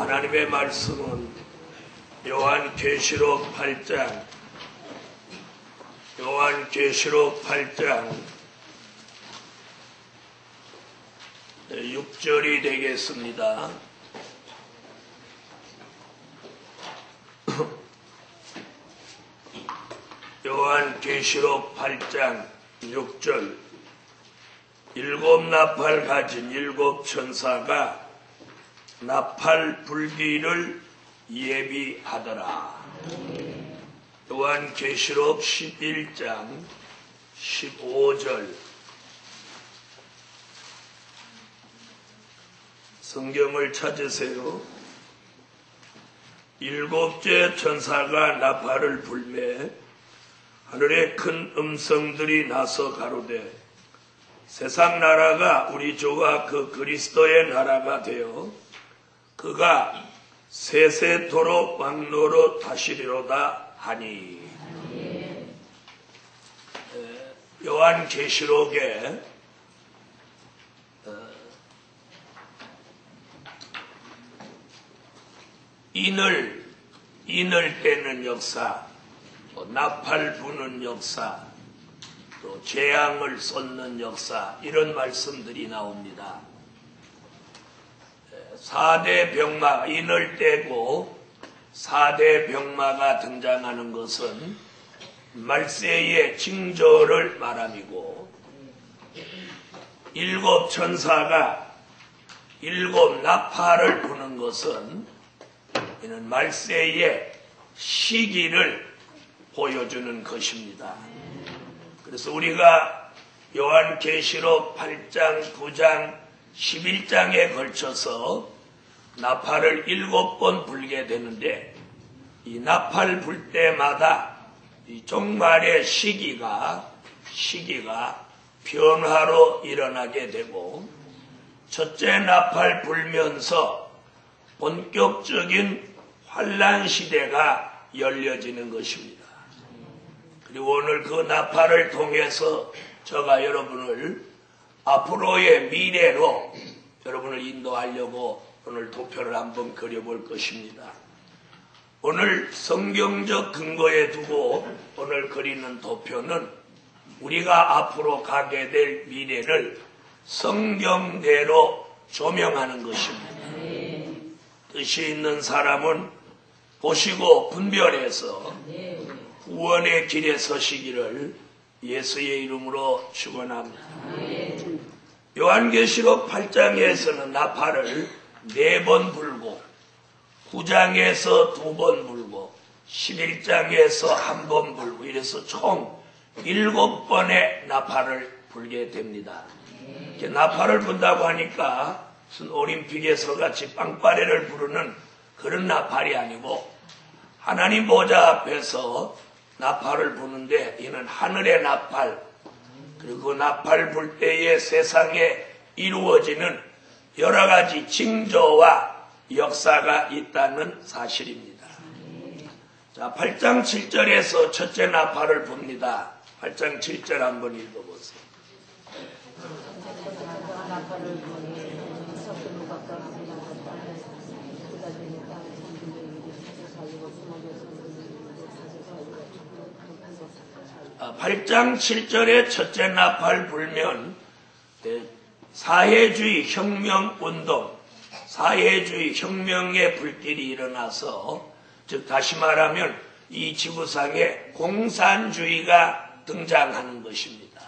하나님의 말씀은 요한계시록 8장 6절이 되겠습니다. 요한계시록 8장 6절. 일곱 나팔 가진 일곱 천사가 나팔 불기를 예비하더라. 요한계시록 11장 15절. 성경을 찾으세요. 일곱째 천사가 나팔을 불매 하늘에 큰 음성들이 나서 가로되 세상 나라가 우리 주와 그 그리스도의 나라가 되어 그가 세세토록 왕노로 다시리로다 하니. 요한계시록에 인을 떼는 역사, 나팔 부는 역사, 또 재앙을 쏟는 역사, 이런 말씀들이 나옵니다. 4대 병마, 인을 떼고 4대 병마가 등장하는 것은 말세의 징조를 말함이고, 일곱 천사가 일곱 나팔을 부는 것은 이는 말세의 시기를 보여주는 것입니다. 그래서 우리가 요한계시록 8장, 9장, 11장에 걸쳐서 나팔을 7번 불게 되는데, 이 나팔 불 때마다 이 종말의 시기가 변화로 일어나게 되고, 첫째 나팔 불면서 본격적인 환란 시대가 열려지는 것입니다. 그리고 오늘 그 나팔을 통해서 제가 여러분을 앞으로의 미래로 여러분을 인도하려고 오늘 도표를 한번 그려볼 것입니다. 오늘 성경적 근거에 두고 오늘 그리는 도표는 우리가 앞으로 가게 될 미래를 성경대로 조명하는 것입니다. 뜻이 있는 사람은 보시고 분별해서 구원의 길에 서시기를 예수의 이름으로 축원합니다. 요한계시록 8장에서는 나팔을 4번 불고, 9장에서 2번 불고, 11장에서 1번 불고, 이래서 총 7번의 나팔을 불게 됩니다. 이렇게 나팔을 분다고 하니까 무슨 올림픽에서 같이 빵빠레를 부르는 그런 나팔이 아니고, 하나님 보좌 앞에서 나팔을 부는데 이는 하늘의 나팔, 그리고 그 나팔 불 때에 세상에 이루어지는 여러 가지 징조와 역사가 있다는 사실입니다. 자, 8장 7절에서 첫째 나팔을 붑니다. 8장 7절 한번 읽어보세요. 아, 8장 7절에 첫째 나팔 불면 사회주의 혁명운동, 사회주의 혁명의 불길이 일어나서, 즉 다시 말하면 이 지구상에 공산주의가 등장하는 것입니다.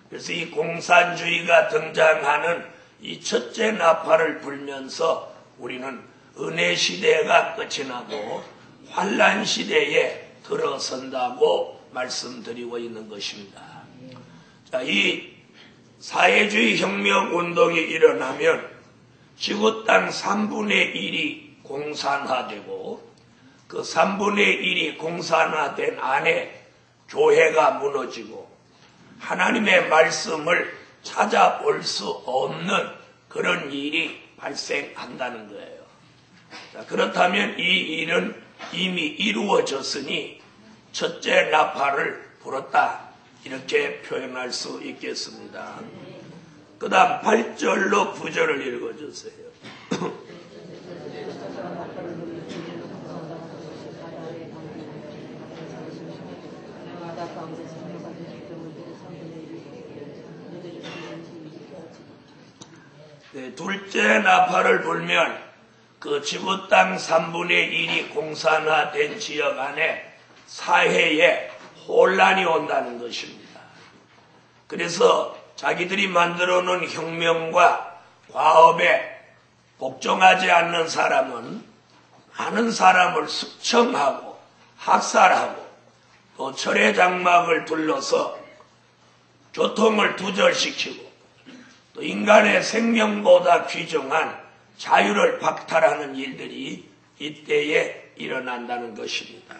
그래서 이 공산주의가 등장하는 이 첫째 나팔을 불면서 우리는 은혜 시대가 끝이 나고 환란 시대에 들어선다고 말씀드리고 있는 것입니다. 자, 이 사회주의 혁명 운동이 일어나면 지구 땅 3분의 1이 공산화되고, 그 3분의 1이 공산화된 안에 교회가 무너지고 하나님의 말씀을 찾아볼 수 없는 그런 일이 발생한다는 거예요. 자, 그렇다면 이 일은 이미 이루어졌으니 첫째 나팔을 불었다, 이렇게 표현할 수 있겠습니다. 그 다음 8절로 9절을 읽어주세요. 둘째 나팔을 불면 그 지구 땅 3분의 1이 공산화된 지역 안에 사회에 혼란이 온다는 것입니다. 그래서 자기들이 만들어 놓은 혁명과 과업에 복종하지 않는 사람은 많은 사람을 숙청하고 학살하고 또 철의 장막을 둘러서 교통을 두절시키고 또 인간의 생명보다 귀중한 자유를 박탈하는 일들이 이때에 일어난다는 것입니다.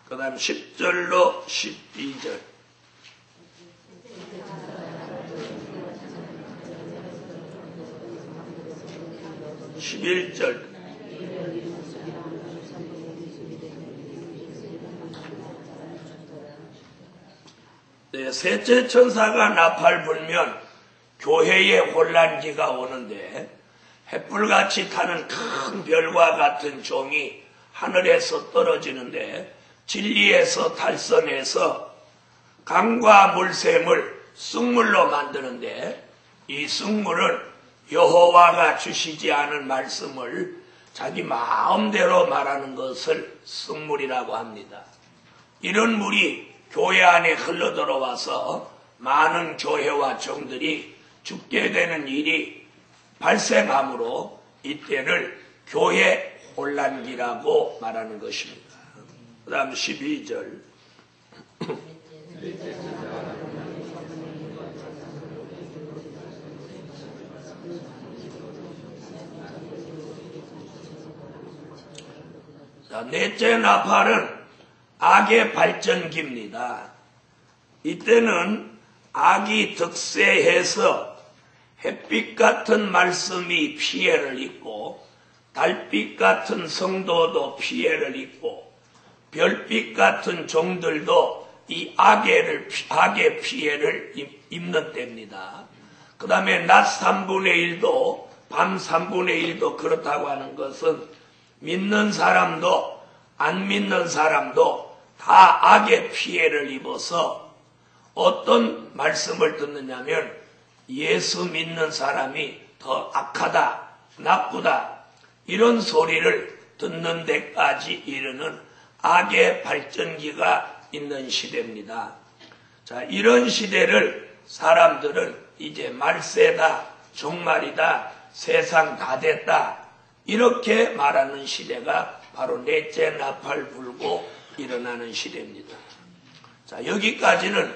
그 다음 10절로 12절 11절 셋째 천사가 나팔 불면 교회에 혼란기가 오는데 횃불같이 타는 큰 별과 같은 종이 하늘에서 떨어지는데 진리에서 탈선해서 강과 물샘을 쑥물로 만드는데 이 쑥물은 여호와가 주시지 않은 말씀을 자기 마음대로 말하는 것을 쑥물이라고 합니다. 이런 물이 교회 안에 흘러들어와서 많은 교회와 종들이 죽게 되는 일이 발생하므로 이때를 교회 혼란기라고 말하는 것입니다. 그 다음 12절 넷째 나팔은 악의 발전기입니다. 이때는 악이 득세해서 햇빛 같은 말씀이 피해를 입고 달빛 같은 성도도 피해를 입고 별빛 같은 종들도 이 악의 피해를 입는 때입니다. 그 다음에 낮 3분의 1도 밤 3분의 1도 그렇다고 하는 것은 믿는 사람도 안 믿는 사람도 다 악의 피해를 입어서 어떤 말씀을 듣느냐면 예수 믿는 사람이 더 악하다, 나쁘다 이런 소리를 듣는 데까지 이르는 악의 발전기가 있는 시대입니다. 자, 이런 시대를 사람들은 이제 말세다, 종말이다, 세상 다 됐다 이렇게 말하는 시대가 바로 넷째 나팔 불고 일어나는 시대입니다. 자, 여기까지는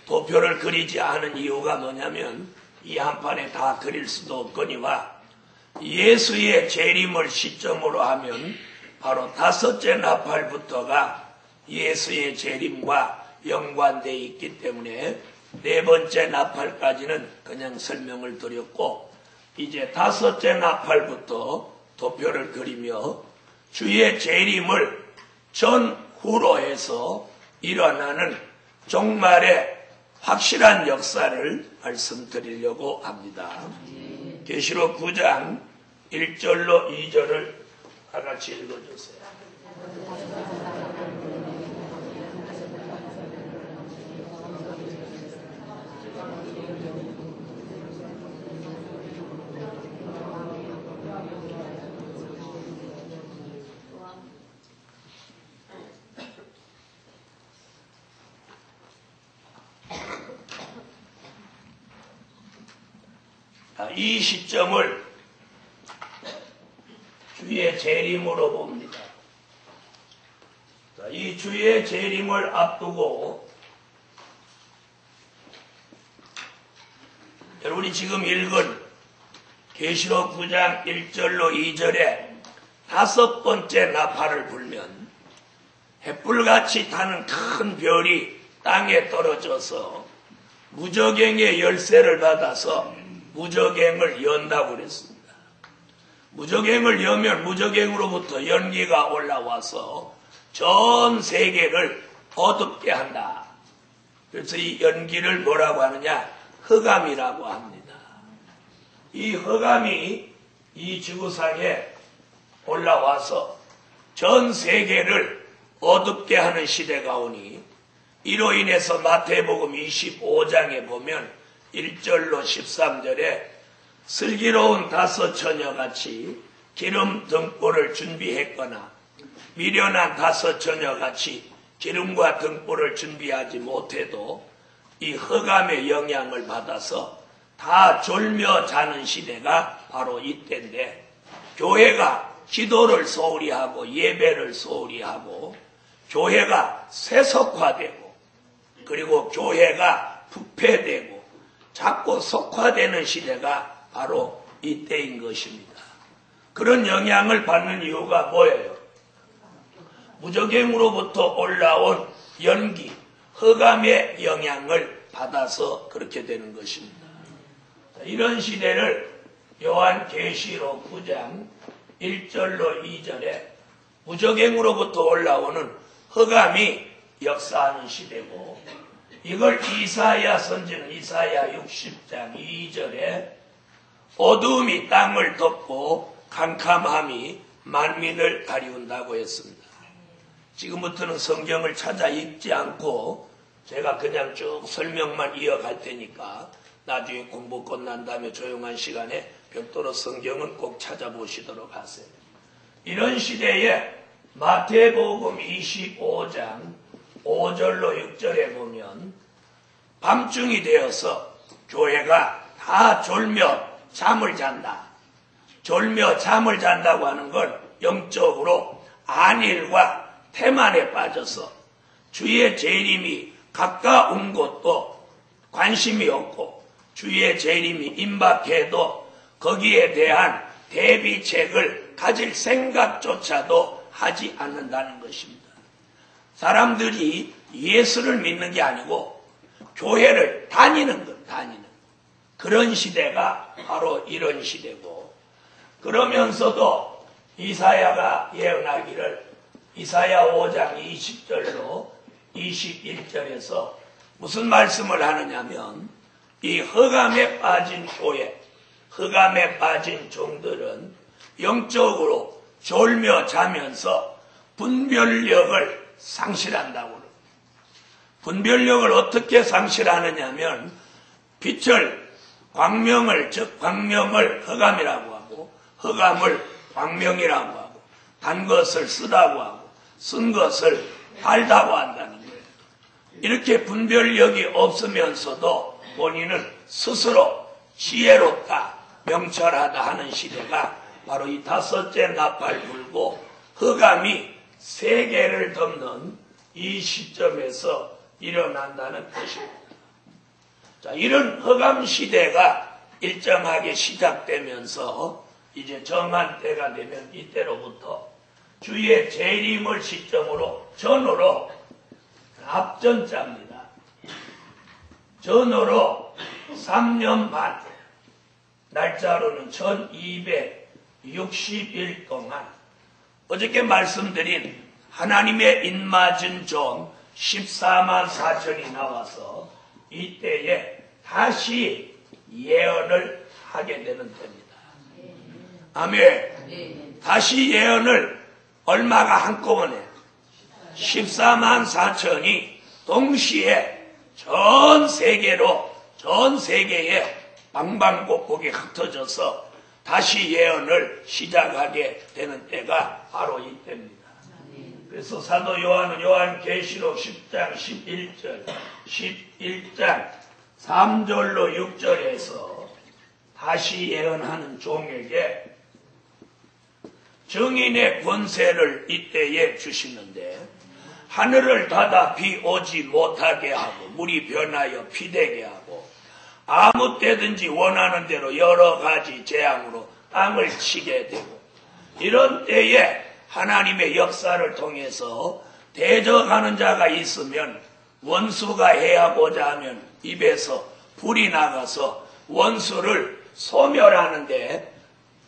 도표를 그리지 않은 이유가 뭐냐면 이 한판에 다 그릴 수도 없거니와 예수의 재림을 시점으로 하면 바로 다섯째 나팔부터가 예수의 재림과 연관되어 있기 때문에 네 번째 나팔까지는 그냥 설명을 드렸고 이제 다섯째 나팔부터 도표를 그리며 주의 재림을 전후로 해서 일어나는 종말의 확실한 역사를 말씀드리려고 합니다. 계시록 9장 1절로 2절을 다 같이 읽어주세요. 이 시점을 주의 재림으로 봅니다. 이 주의 재림을 앞두고 여러분이 지금 읽은 계시록 9장 1절로 2절에 다섯 번째 나팔을 불면 횃불같이 타는 큰 별이 땅에 떨어져서 무저갱의 열쇠를 받아서 무저갱을 연다고 그랬습니다. 무저갱을 여면 무저갱으로부터 연기가 올라와서 전 세계를 어둡게 한다. 그래서 이 연기를 뭐라고 하느냐? 흑암이라고 합니다. 이 흑암이 이 지구상에 올라와서 전 세계를 어둡게 하는 시대가 오니 이로 인해서 마태복음 25장에 보면 1절로 13절에 슬기로운 다섯 처녀같이 기름 등불을 준비했거나 미련한 다섯 처녀같이 기름과 등불을 준비하지 못해도 이 흑암의 영향을 받아서 다 졸며 자는 시대가 바로 이때인데, 교회가 기도를 소홀히 하고 예배를 소홀히 하고 교회가 세속화되고 그리고 교회가 부패되고 자꾸 속화되는 시대가 바로 이때인 것입니다. 그런 영향을 받는 이유가 뭐예요? 무적행으로부터 올라온 연기, 흑암의 영향을 받아서 그렇게 되는 것입니다. 이런 시대를 요한계시록 9장 1절로 2절에 무적행으로부터 올라오는 흑암이 역사하는 시대고, 이걸 이사야 선지는 이사야 60장 2절에 어두움이 땅을 덮고 캄캄함이 만민을 가리운다고 했습니다. 지금부터는 성경을 찾아 읽지 않고 제가 그냥 쭉 설명만 이어갈 테니까 나중에 공부 끝난 다음에 조용한 시간에 별도로 성경은 꼭 찾아보시도록 하세요. 이런 시대에 마태복음 25장 5절로 6절에 보면 밤중이 되어서 교회가 다 졸며 잠을 잔다. 졸며 잠을 잔다고 하는 건 영적으로 안일과 태만에 빠져서 주의 재림이 가까운 것도 관심이 없고 주의 재림이 임박해도 거기에 대한 대비책을 가질 생각조차도 하지 않는다는 것입니다. 사람들이 예수를 믿는 게 아니고 교회를 다니는 것, 다니는 그런 시대가 바로 이런 시대고, 그러면서도 이사야가 예언하기를 이사야 5장 20절로 21절에서 무슨 말씀을 하느냐면, 이 흑암에 빠진 교회, 흑암에 빠진 종들은 영적으로 졸며 자면서 분별력을 상실한다고 합니다. 분별력을 어떻게 상실하느냐면, 빛을, 광명을, 즉 광명을 흑암이라고 하고 흑암을 광명이라고 하고 단 것을 쓰다고 하고 쓴 것을 달다고 한다는 거예요. 이렇게 분별력이 없으면서도 본인은 스스로 지혜롭다, 명철하다 하는 시대가 바로 이 다섯째 나팔 불고 흑암이 세계를 덮는 이 시점에서 일어난다는 것입니다. 자, 이런 흑암 시대가 일정하게 시작되면서 이제 정한 때가 되면 이때로부터 주의 재림을 시점으로 전으로 앞전자입니다. 전으로 3년 반, 날짜로는 1260일 동안 어저께 말씀드린 하나님의 입맞은 종 14만 4천이 나와서 이때에 다시 예언을 하게 되는 때입니다. 아멘. 다시 예언을 얼마가 한꺼번에 14만 4천이 동시에 전 세계에 방방곡곡에 흩어져서 다시 예언을 시작하게 되는 때가 바로 이때입니다. 그래서 사도 요한은 요한계시록 10장 11장 3절로 6절에서 다시 예언하는 종에게 정인의 권세를 이때에 주시는데, 하늘을 닫아 비 오지 못하게 하고 물이 변하여 피되게 하고 아무 때든지 원하는 대로 여러 가지 재앙으로 땅을 치게 되고, 이런 때에 하나님의 역사를 통해서 대적하는 자가 있으면 원수가 해하고자 하면 입에서 불이 나가서 원수를 소멸하는데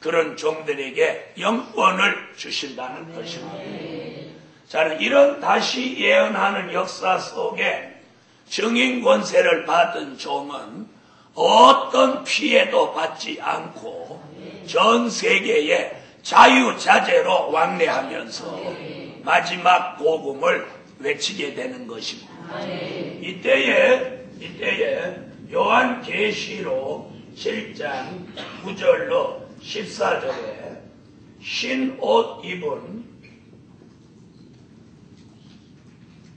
그런 종들에게 영권을 주신다는 것입니다. 자, 이런 다시 예언하는 역사 속에 증인 권세를 받은 종은 어떤 피해도 받지 않고 전 세계에 자유자재로 왕래하면서 마지막 복음을 외치게 되는 것입니다. 이때에 요한계시록 7장 9절로 14절에 흰 옷 입은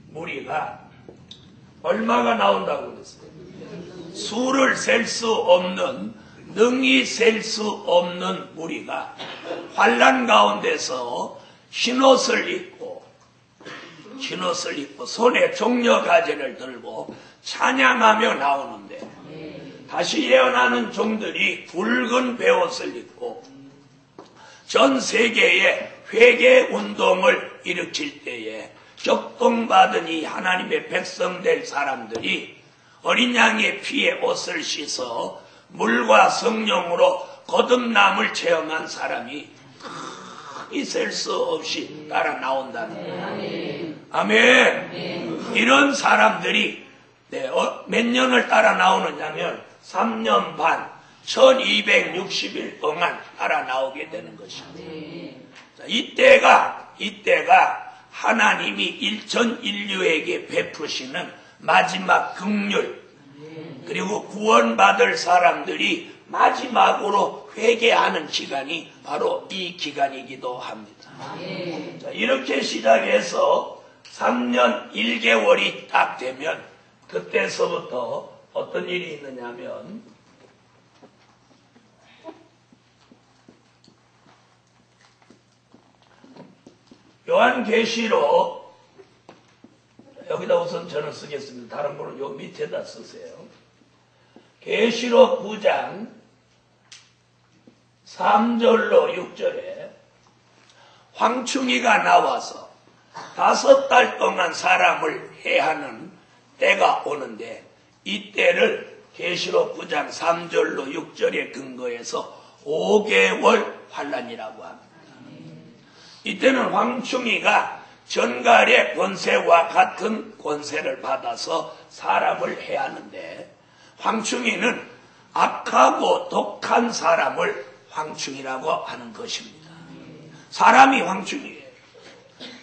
무리가 얼마가 나온다고 그랬어요? 수를 셀 수 없는, 능히 셀 수 없는 무리가 환난 가운데서 흰옷을 입고 손에 종려가지를 들고 찬양하며 나오는데, 다시 예언하는 종들이 붉은 베옷을 입고 전 세계에 회개 운동을 일으킬 때에 격동받은 이 하나님의 백성 될 사람들이 어린 양의 피에 옷을 씻어 물과 성령으로 거듭남을 체험한 사람이 크게 셀 수 없이 따라 나온다는 거예요. 아멘. 이런 사람들이 몇 년을 따라 나오느냐면 3년 반, 1260일 동안 따라 나오게 되는 것입니다. 자, 이때가 하나님이 일천 인류에게 베푸시는 마지막 긍휼, 그리고 구원받을 사람들이 마지막으로 회개하는 기간이 바로 이 기간이기도 합니다. 자, 이렇게 시작해서 3년 1개월이 딱 되면 그때서부터 어떤 일이 있느냐면 요한계시록, 여기다 우선 저는 쓰겠습니다. 다른 분은 요 밑에다 쓰세요. 계시록 9장 3절로 6절에 황충이가 나와서 5달 동안 사람을 해하는 때가 오는데, 이때를 계시록 9장 3절로 6절에 근거해서 5개월 환란이라고 합니다. 이때는 황충이가 전갈의 권세와 같은 권세를 받아서 사람을 해하는데, 황충이는 악하고 독한 사람을 황충이라고 하는 것입니다. 사람이 황충이에요.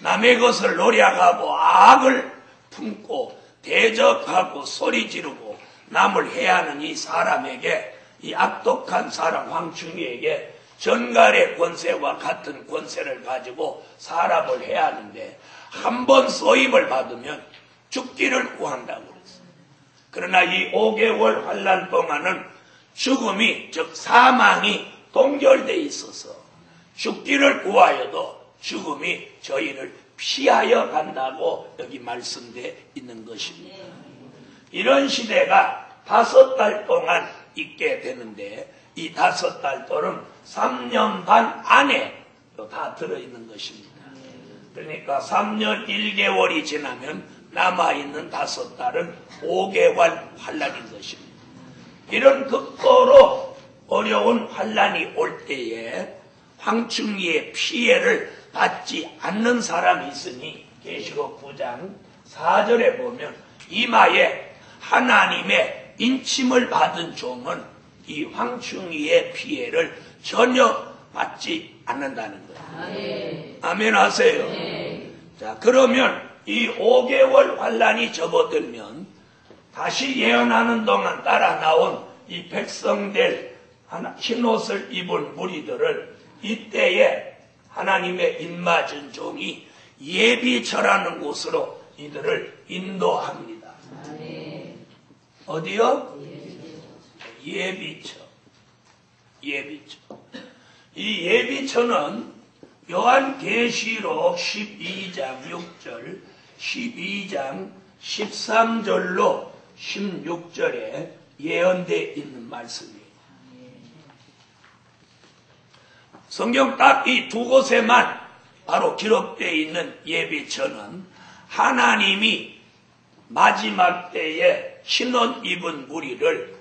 남의 것을 노력하고 악을 품고 대적하고 소리 지르고 남을 해하는 이 사람에게, 이 악독한 사람 황충이에게 전갈의 권세와 같은 권세를 가지고 사람을 해하는데, 한 번 쏘임을 받으면 죽기를 구한다고 그랬어요. 그러나 이 5개월 환란 동안은 죽음이, 즉 사망이 동결되어 있어서 죽기를 구하여도 죽음이 저희를 피하여 간다고 여기 말씀되어 있는 것입니다. 이런 시대가 5달 동안 있게 되는데, 이 5달 동안 3년 반 안에 다 들어있는 것입니다. 그러니까 3년 1개월이 지나면 남아있는 5달은 5개월 환란인 것입니다. 이런 극도로 어려운 환란이 올 때에 황충이의 피해를 받지 않는 사람이 있으니, 계시록 9장 4절에 보면 이마에 하나님의 인침을 받은 종은 이 황충이의 피해를 전혀 받지 않는다는 거예요. 아멘 하세요. 자, 그러면 이 5개월 환란이 접어들면 다시 예언하는 동안 따라 나온 이 백성들, 흰옷을 입은 무리들을 이때에 하나님의 인맞은 종이 예비처라는 곳으로 이들을 인도합니다. 어디요? 예비처. 이 예비처는 요한계시록 12장 6절, 12장 13절로 16절에 예언되어 있는 말씀이에요. 성경 딱 이 두 곳에만 바로 기록되어 있는 예비처는 하나님이 마지막 때에 흰옷 입은 무리를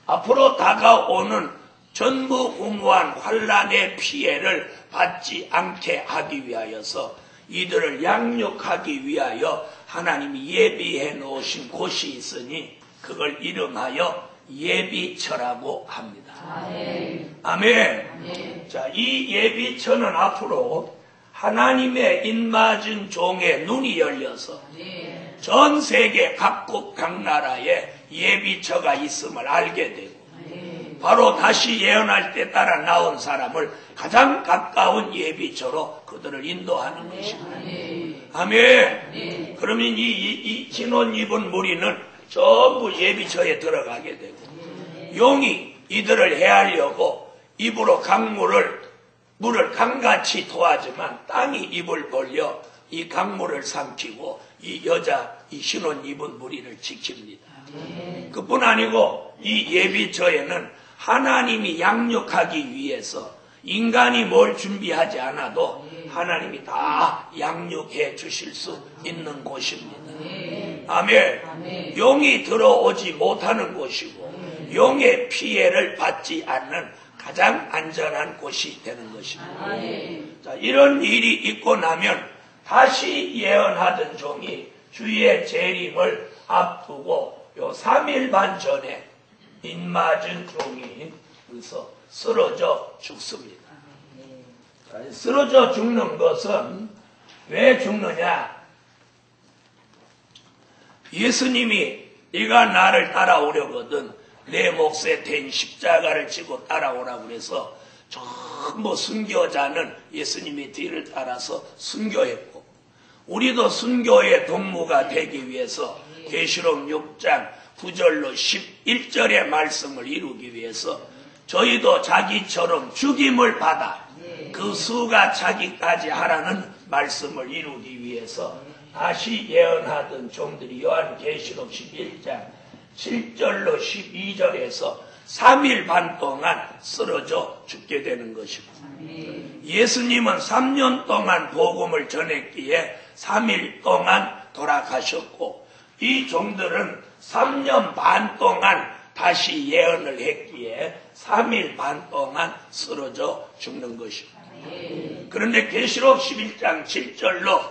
앞으로 다가오는 전무후무한 환란의 피해를 받지 않게 하기 위하여서 이들을 양육하기 위하여 하나님이 예비해 놓으신 곳이 있으니 그걸 이름하여 예비처라고 합니다. 아멘. 자, 이 예비처는 앞으로 하나님의 인맞은 종의 눈이 열려서 전 세계 각국 각 나라에 예비처가 있음을 알게 되고, 바로 다시 예언할 때 따라 나온 사람을 가장 가까운 예비처로 그들을 인도하는 것입니다. 아멘. 그러면 이 신혼 입은 무리는 전부 예비처에 들어가게 되고, 용이 이들을 해하려고 입으로 물을 강같이 토하지만 땅이 입을 벌려 이 강물을 삼키고 이 신혼 입은 무리를 지킵니다. 그뿐 아니고 이 예비처에는 하나님이 양육하기 위해서 인간이 뭘 준비하지 않아도 하나님이 다 양육해 주실 수 있는 곳입니다. 아멘. 용이 들어오지 못하는 곳이고 용의 피해를 받지 않는 가장 안전한 곳이 되는 것입니다. 자, 이런 일이 있고 나면 다시 예언하던 종이 주의 재림을 앞두고 요 3일 반 전에 인맞은 종이 그래서 쓰러져 죽습니다. 자, 쓰러져 죽는 것은 왜 죽느냐? 예수님이 네가 나를 따라오려거든 내 몫에 댄 십자가를 지고 따라오라고 그래서 전부 순교자는 예수님의 뒤를 따라서 순교했고, 우리도 순교의 동무가 되기 위해서 계시록 6장 9절로 11절의 말씀을 이루기 위해서 저희도 자기처럼 죽임을 받아 그 수가 자기까지 하라는 말씀을 이루기 위해서 다시 예언하던 종들이 요한계시록 11장 7절로 12절에서 3일 반 동안 쓰러져 죽게 되는 것입니다. 예수님은 3년 동안 복음을 전했기에 3일 동안 돌아가셨고, 이 종들은 3년 반 동안 다시 예언을 했기에 3일 반 동안 쓰러져 죽는 것입니다. 그런데 계시록 11장 7절로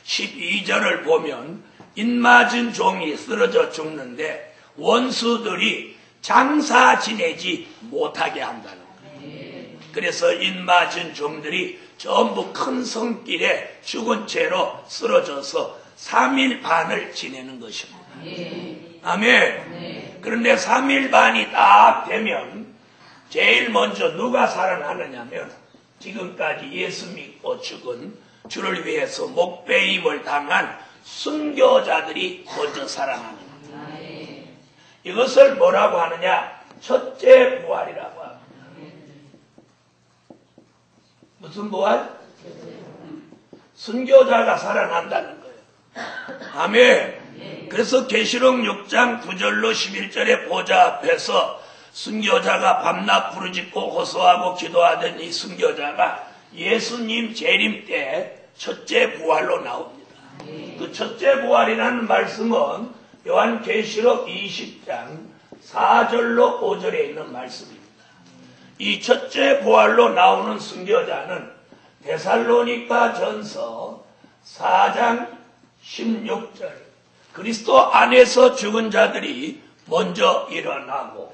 12절을 보면 인맞은 종이 쓰러져 죽는데 원수들이 장사 지내지 못하게 한다는 거예요. 그래서 인맞은 종들이 전부 큰 성길에 죽은 채로 쓰러져서 3일 반을 지내는 것입니다. 아멘. 그런데 3일 반이 딱 되면 제일 먼저 누가 살아나느냐면 지금까지 예수 믿고 죽은 주를 위해서 목배임을 당한 순교자들이 먼저 살아나는 겁니다. 이것을 뭐라고 하느냐? 첫째 부활이라고 합니다. 무슨 부활? 순교자가 살아난다는 거예요. 아멘. 그래서 계시록 6장 9절로 11절의 보좌 앞에서 순교자가 밤낮 부르짖고 호소하고 기도하던 이 순교자가 예수님 재림 때 첫째 부활로 나옵니다. 그 첫째 부활이라는 말씀은 요한계시록 20장 4절로 5절에 있는 말씀입니다. 이 첫째 부활로 나오는 순교자는 데살로니가 전서 4장 16절 그리스도 안에서 죽은 자들이 먼저 일어나고,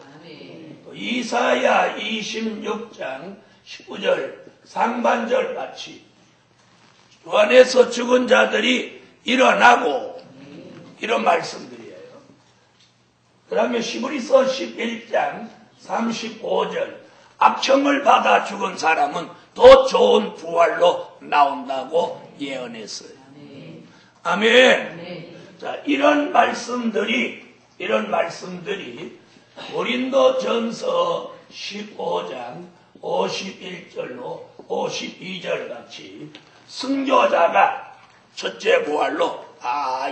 이사야 26장 19절 상반절 같이 주 안에서 죽은 자들이 일어나고, 이런 말씀들이에요. 그 다음에 히브리서 11장 35절 악청을 받아 죽은 사람은 더 좋은 부활로 나온다고 예언했어요. 아멘. 자, 이런 말씀들이 고린도전서 15장 51절로 52절 같이 순교자가 첫째 부활로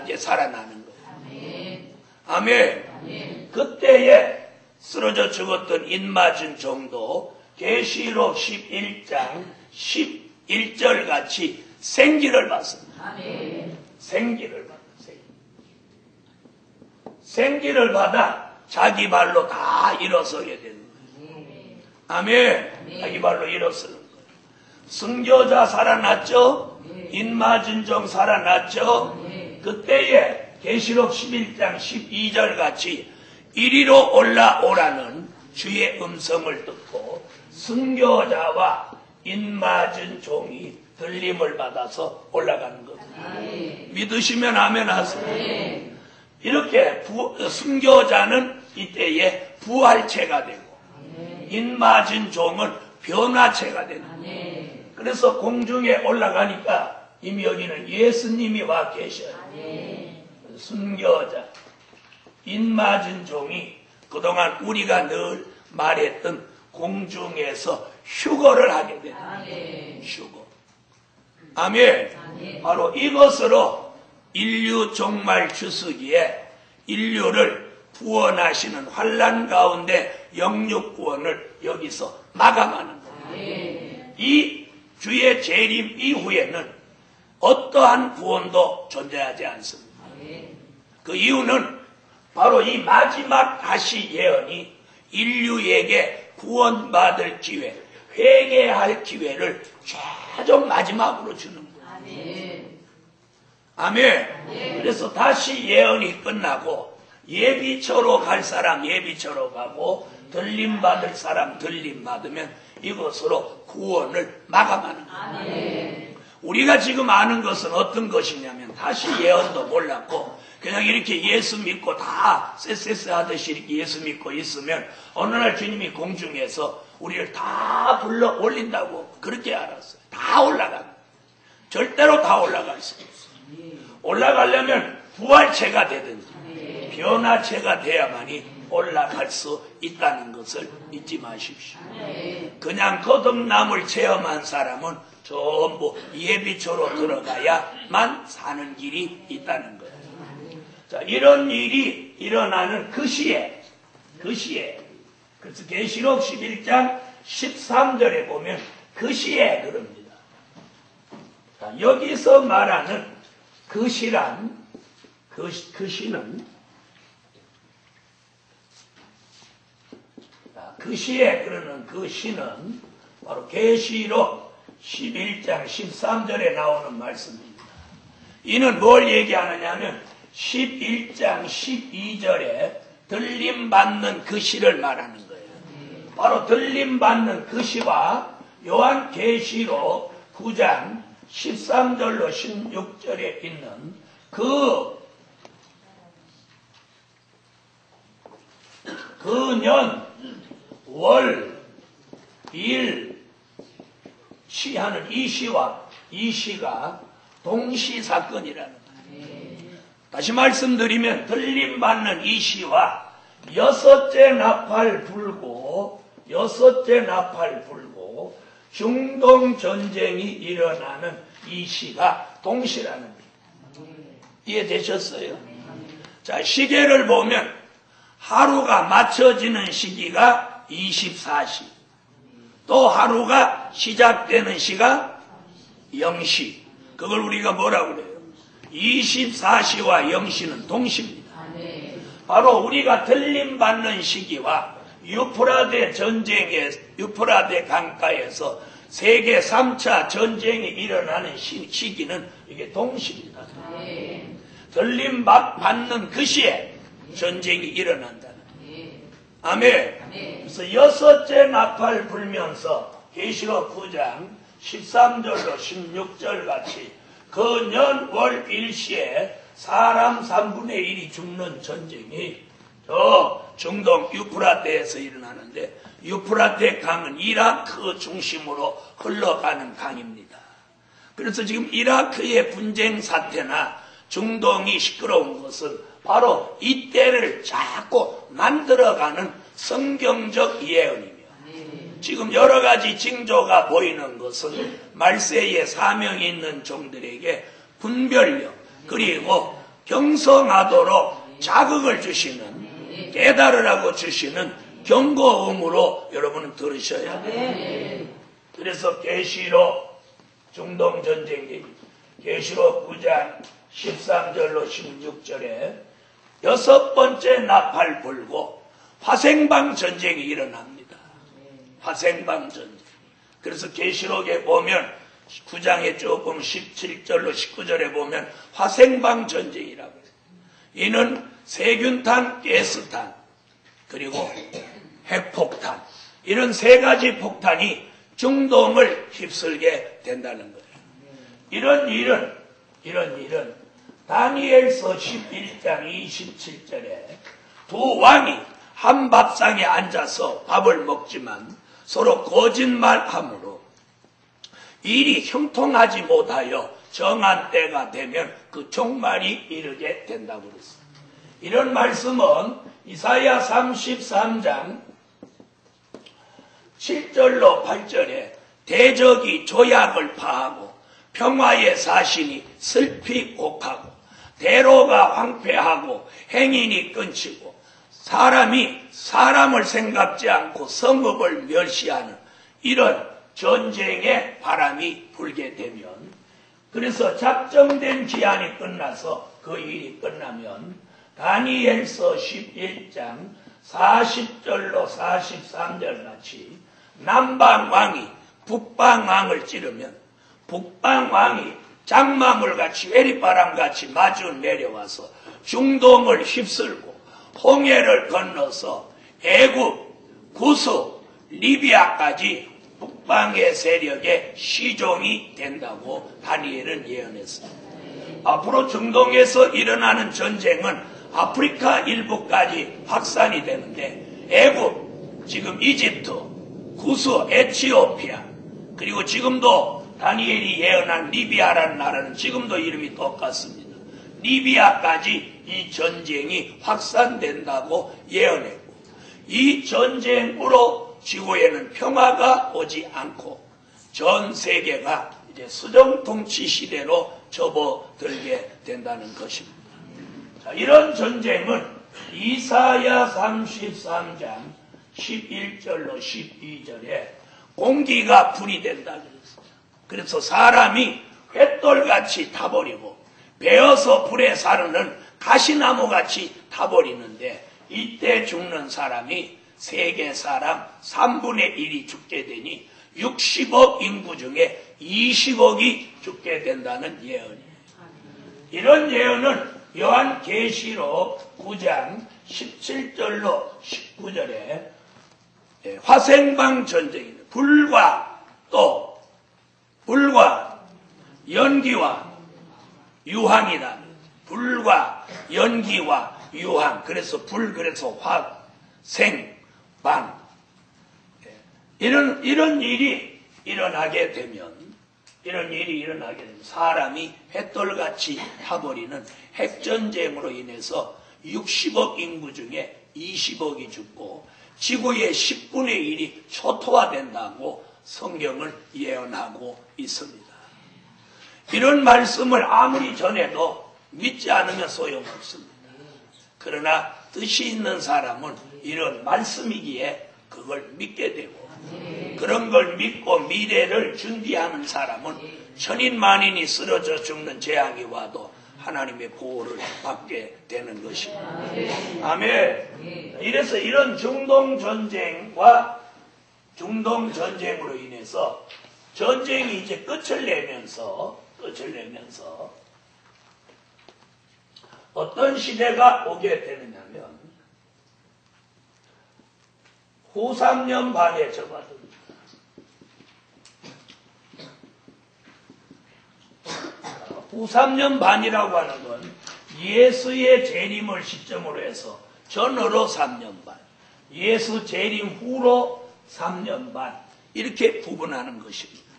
이제 살아나는 거예요. 아멘. 그때에 쓰러져 죽었던 인맞은 종도 계시록 11장 11절 같이 생기를 받습니다. 생기를 받아. 생기를 받아 자기 발로 다 일어서게 되는 거예요. 아멘. 자기 발로 일어서는 거예요. 순교자 살아났죠? 인맞은 종 살아났죠? 그때에 계시록 11장 12절 같이 이리로 올라오라는 주의 음성을 듣고 순교자와 인맞은 종이 들림을 받아서 올라가는 겁니다. 믿으시면 아멘 하세요. 이렇게 순교자는 이때에 부활체가 되고 인맞은 종은 변화체가 되는. 그래서 공중에 올라가니까 이미 여기는 예수님이 와 계셔요. 순교자 인맞은 종이 그동안 우리가 늘 말했던 공중에서 휴거를 하게 되는. 휴거. 아멘. 바로 이것으로 인류 종말 주수기에 인류를 구원하시는 환난 가운데 영육 구원을 여기서 마감하는 거예요. 이 주의 재림 이후에는 어떠한 구원도 존재하지 않습니다. 그 이유는 바로 이 마지막 다시 예언이 인류에게 구원받을 기회, 회개할 기회를 최종 마지막으로 주는 거예요. 아멘. 그래서 다시 예언이 끝나고 예비처로 갈 사람 예비처로 가고 들림 받을 사람 들림 받으면 이것으로 구원을 마감하는 거예요. 우리가 지금 아는 것은 어떤 것이냐면 다시 예언도 몰랐고 그냥 이렇게 예수 믿고 다 쎄쎄쎄 하듯이 이렇게 예수 믿고 있으면 어느 날 주님이 공중에서 우리를 다 불러 올린다고 그렇게 알았어요. 다 올라가. 절대로 다 올라갈 수 없어요. 올라가려면 부활체가 되든지 변화체가 돼야만이 올라갈 수 있다는 것을 잊지 마십시오. 그냥 거듭남을 체험한 사람은 전부 예비초로 들어가야만 사는 길이 있다는 거예요. 자, 이런 일이 일어나는 그 시에 그래서 계시록 11장 13절에 보면 그 시에 그럽니다. 자, 여기서 말하는 그 시란 그 시는 그 시에 그러는 그 시는 바로 계시록 11장 13절에 나오는 말씀입니다. 이는 뭘 얘기하느냐면 11장 12절에 들림받는 그 시를 말하는 거예요. 바로 들림받는 그 시와 요한 계시록 9장 13절로 16절에 있는 그 년, 월, 일, 시하는 이 시가 동시 사건이라는 거예요. 다시 말씀드리면 들림받는 이 시와 여섯째 나팔 불고 중동 전쟁이 일어나는 이 시가 동시라는 거예요. 이해되셨어요? 자, 시계를 보면 하루가 맞춰지는 시기가 24시, 또 하루가 시작되는 시가 0시. 그걸 우리가 뭐라고 그래요? 24시와 0시는 동시입니다. 바로 우리가 들림받는 시기와 유프라데 강가에서 세계 3차 전쟁이 일어나는 시기는 이게 동시입니다. 들림받는 그 시에 전쟁이 일어난다는 거예요. 아멘. 그래서 여섯째 나팔 불면서 계시록 9장 13절로 16절 같이 그 년 월 일시에 사람 3분의 1이 죽는 전쟁이 저 중동 유프라테에서 일어나는데 유프라테 강은 이라크 중심으로 흘러가는 강입니다. 그래서 지금 이라크의 분쟁 사태나 중동이 시끄러운 것은 바로 이때를 자꾸 만들어가는 성경적 예언이며 지금 여러 가지 징조가 보이는 것은 말세에 사명이 있는 종들에게 분별력 그리고 경성하도록 자극을 주시는 깨달으라고 주시는 경고음으로 여러분은 들으셔야 돼요. 그래서 계시록 중동 전쟁이 계시록 9장 13절로 16절에 여섯 번째 나팔 불고 화생방 전쟁이 일어납니다. 화생방 전쟁. 그래서 계시록에 보면 9장에 조금 17절로 19절에 보면 화생방 전쟁이라고 해요. 이는 세균탄, 가스탄 그리고 핵폭탄 이런 세 가지 폭탄이 중동을 휩쓸게 된다는 거예요. 이런 일은 다니엘서 11장 27절에 두 왕이 한 밥상에 앉아서 밥을 먹지만 서로 거짓말함으로 일이 형통하지 못하여 정한 때가 되면 그 종말이 이르게 된다고 그랬습니다. 이런 말씀은 이사야 33장 7절로 8절에 대적이 조약을 파하고 평화의 사신이 슬피 옥하고 대로가 황폐하고 행인이 끊치고 사람이 사람을 생각지 않고 성읍을 멸시하는 이런 전쟁의 바람이 불게 되면, 그래서 작정된 기한이 끝나서 그 일이 끝나면 다니엘서 11장 40절로 43절 같이 남방왕이 북방왕을 찌르면 북방왕이 장마물같이 회리바람같이 마주 내려와서 중동을 휩쓸고 홍해를 건너서 애굽, 구스, 리비아까지 북방의 세력의 시종이 된다고 다니엘은 예언했습니다. 앞으로 중동에서 일어나는 전쟁은 아프리카 일부까지 확산이 되는데 애굽, 지금 이집트, 구스, 에티오피아, 그리고 지금도 다니엘이 예언한 리비아라는 나라는 지금도 이름이 똑같습니다. 리비아까지 이 전쟁이 확산된다고 예언했고, 이 전쟁으로 지구에는 평화가 오지 않고 전 세계가 이제 수정통치 시대로 접어들게 된다는 것입니다. 자, 이런 전쟁은 이사야 33장 11절로 12절에 공기가 불이 된다 그랬습니다. 그래서 사람이 횃돌같이 타버리고 베어서 불에 사르는 가시나무같이 타버리는데, 이때 죽는 사람이 세계 사람 3분의 1이 죽게 되니 60억 인구 중에 20억이 죽게 된다는 예언이에요. 이런 예언은 요한계시록 9장 17절로 19절에 화생방 전쟁입니다. 불과 연기와 유황이다. 불과 연기와 유황. 그래서 불, 그래서 화, 생, 방. 이런 일이 일어나게 되면 사람이 횃돌같이 타버리는 핵전쟁으로 인해서 60억 인구 중에 20억이 죽고 지구의 10분의 1이 초토화된다고 성경을 예언하고 있습니다. 이런 말씀을 아무리 전해도 믿지 않으면 소용없습니다. 그러나 뜻이 있는 사람은 이런 말씀이기에 그걸 믿게 되고, 그런 걸 믿고 미래를 준비하는 사람은 천인만인이 쓰러져 죽는 재앙이 와도 하나님의 보호를 받게 되는 것입니다. 아멘. 이래서 이런 중동전쟁과 중동전쟁으로 인해서 전쟁이 이제 끝을 내면서 어떤 시대가 오게 되느냐면 후 3년 반에 접어듭니다. 후 3년 반이라고 하는 건 예수의 재림을 시점으로 해서 전후로 3년 반, 예수 재림 후로 3년 반, 이렇게 구분하는 것입니다.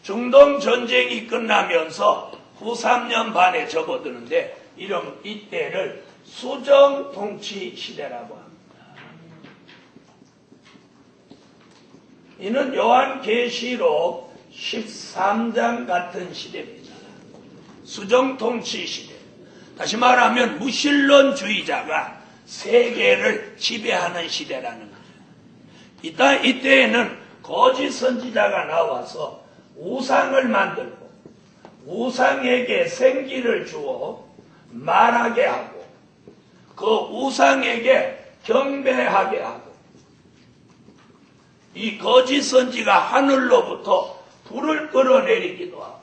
중동 전쟁이 끝나면서 후 3년 반에 접어드는데 이때를 수정 통치 시대라고 합니다. 이는 요한계시록 13장 같은 시대입니다. 수정 통치 시대. 다시 말하면 무신론주의자가 세계를 지배하는 시대라는 거죠. 이때에는 거짓 선지자가 나와서 우상을 만들고 우상에게 생기를 주어 말하게 하고 그 우상에게 경배하게 하고, 이 거짓 선지가 하늘로부터 불을 끌어내리기도 하고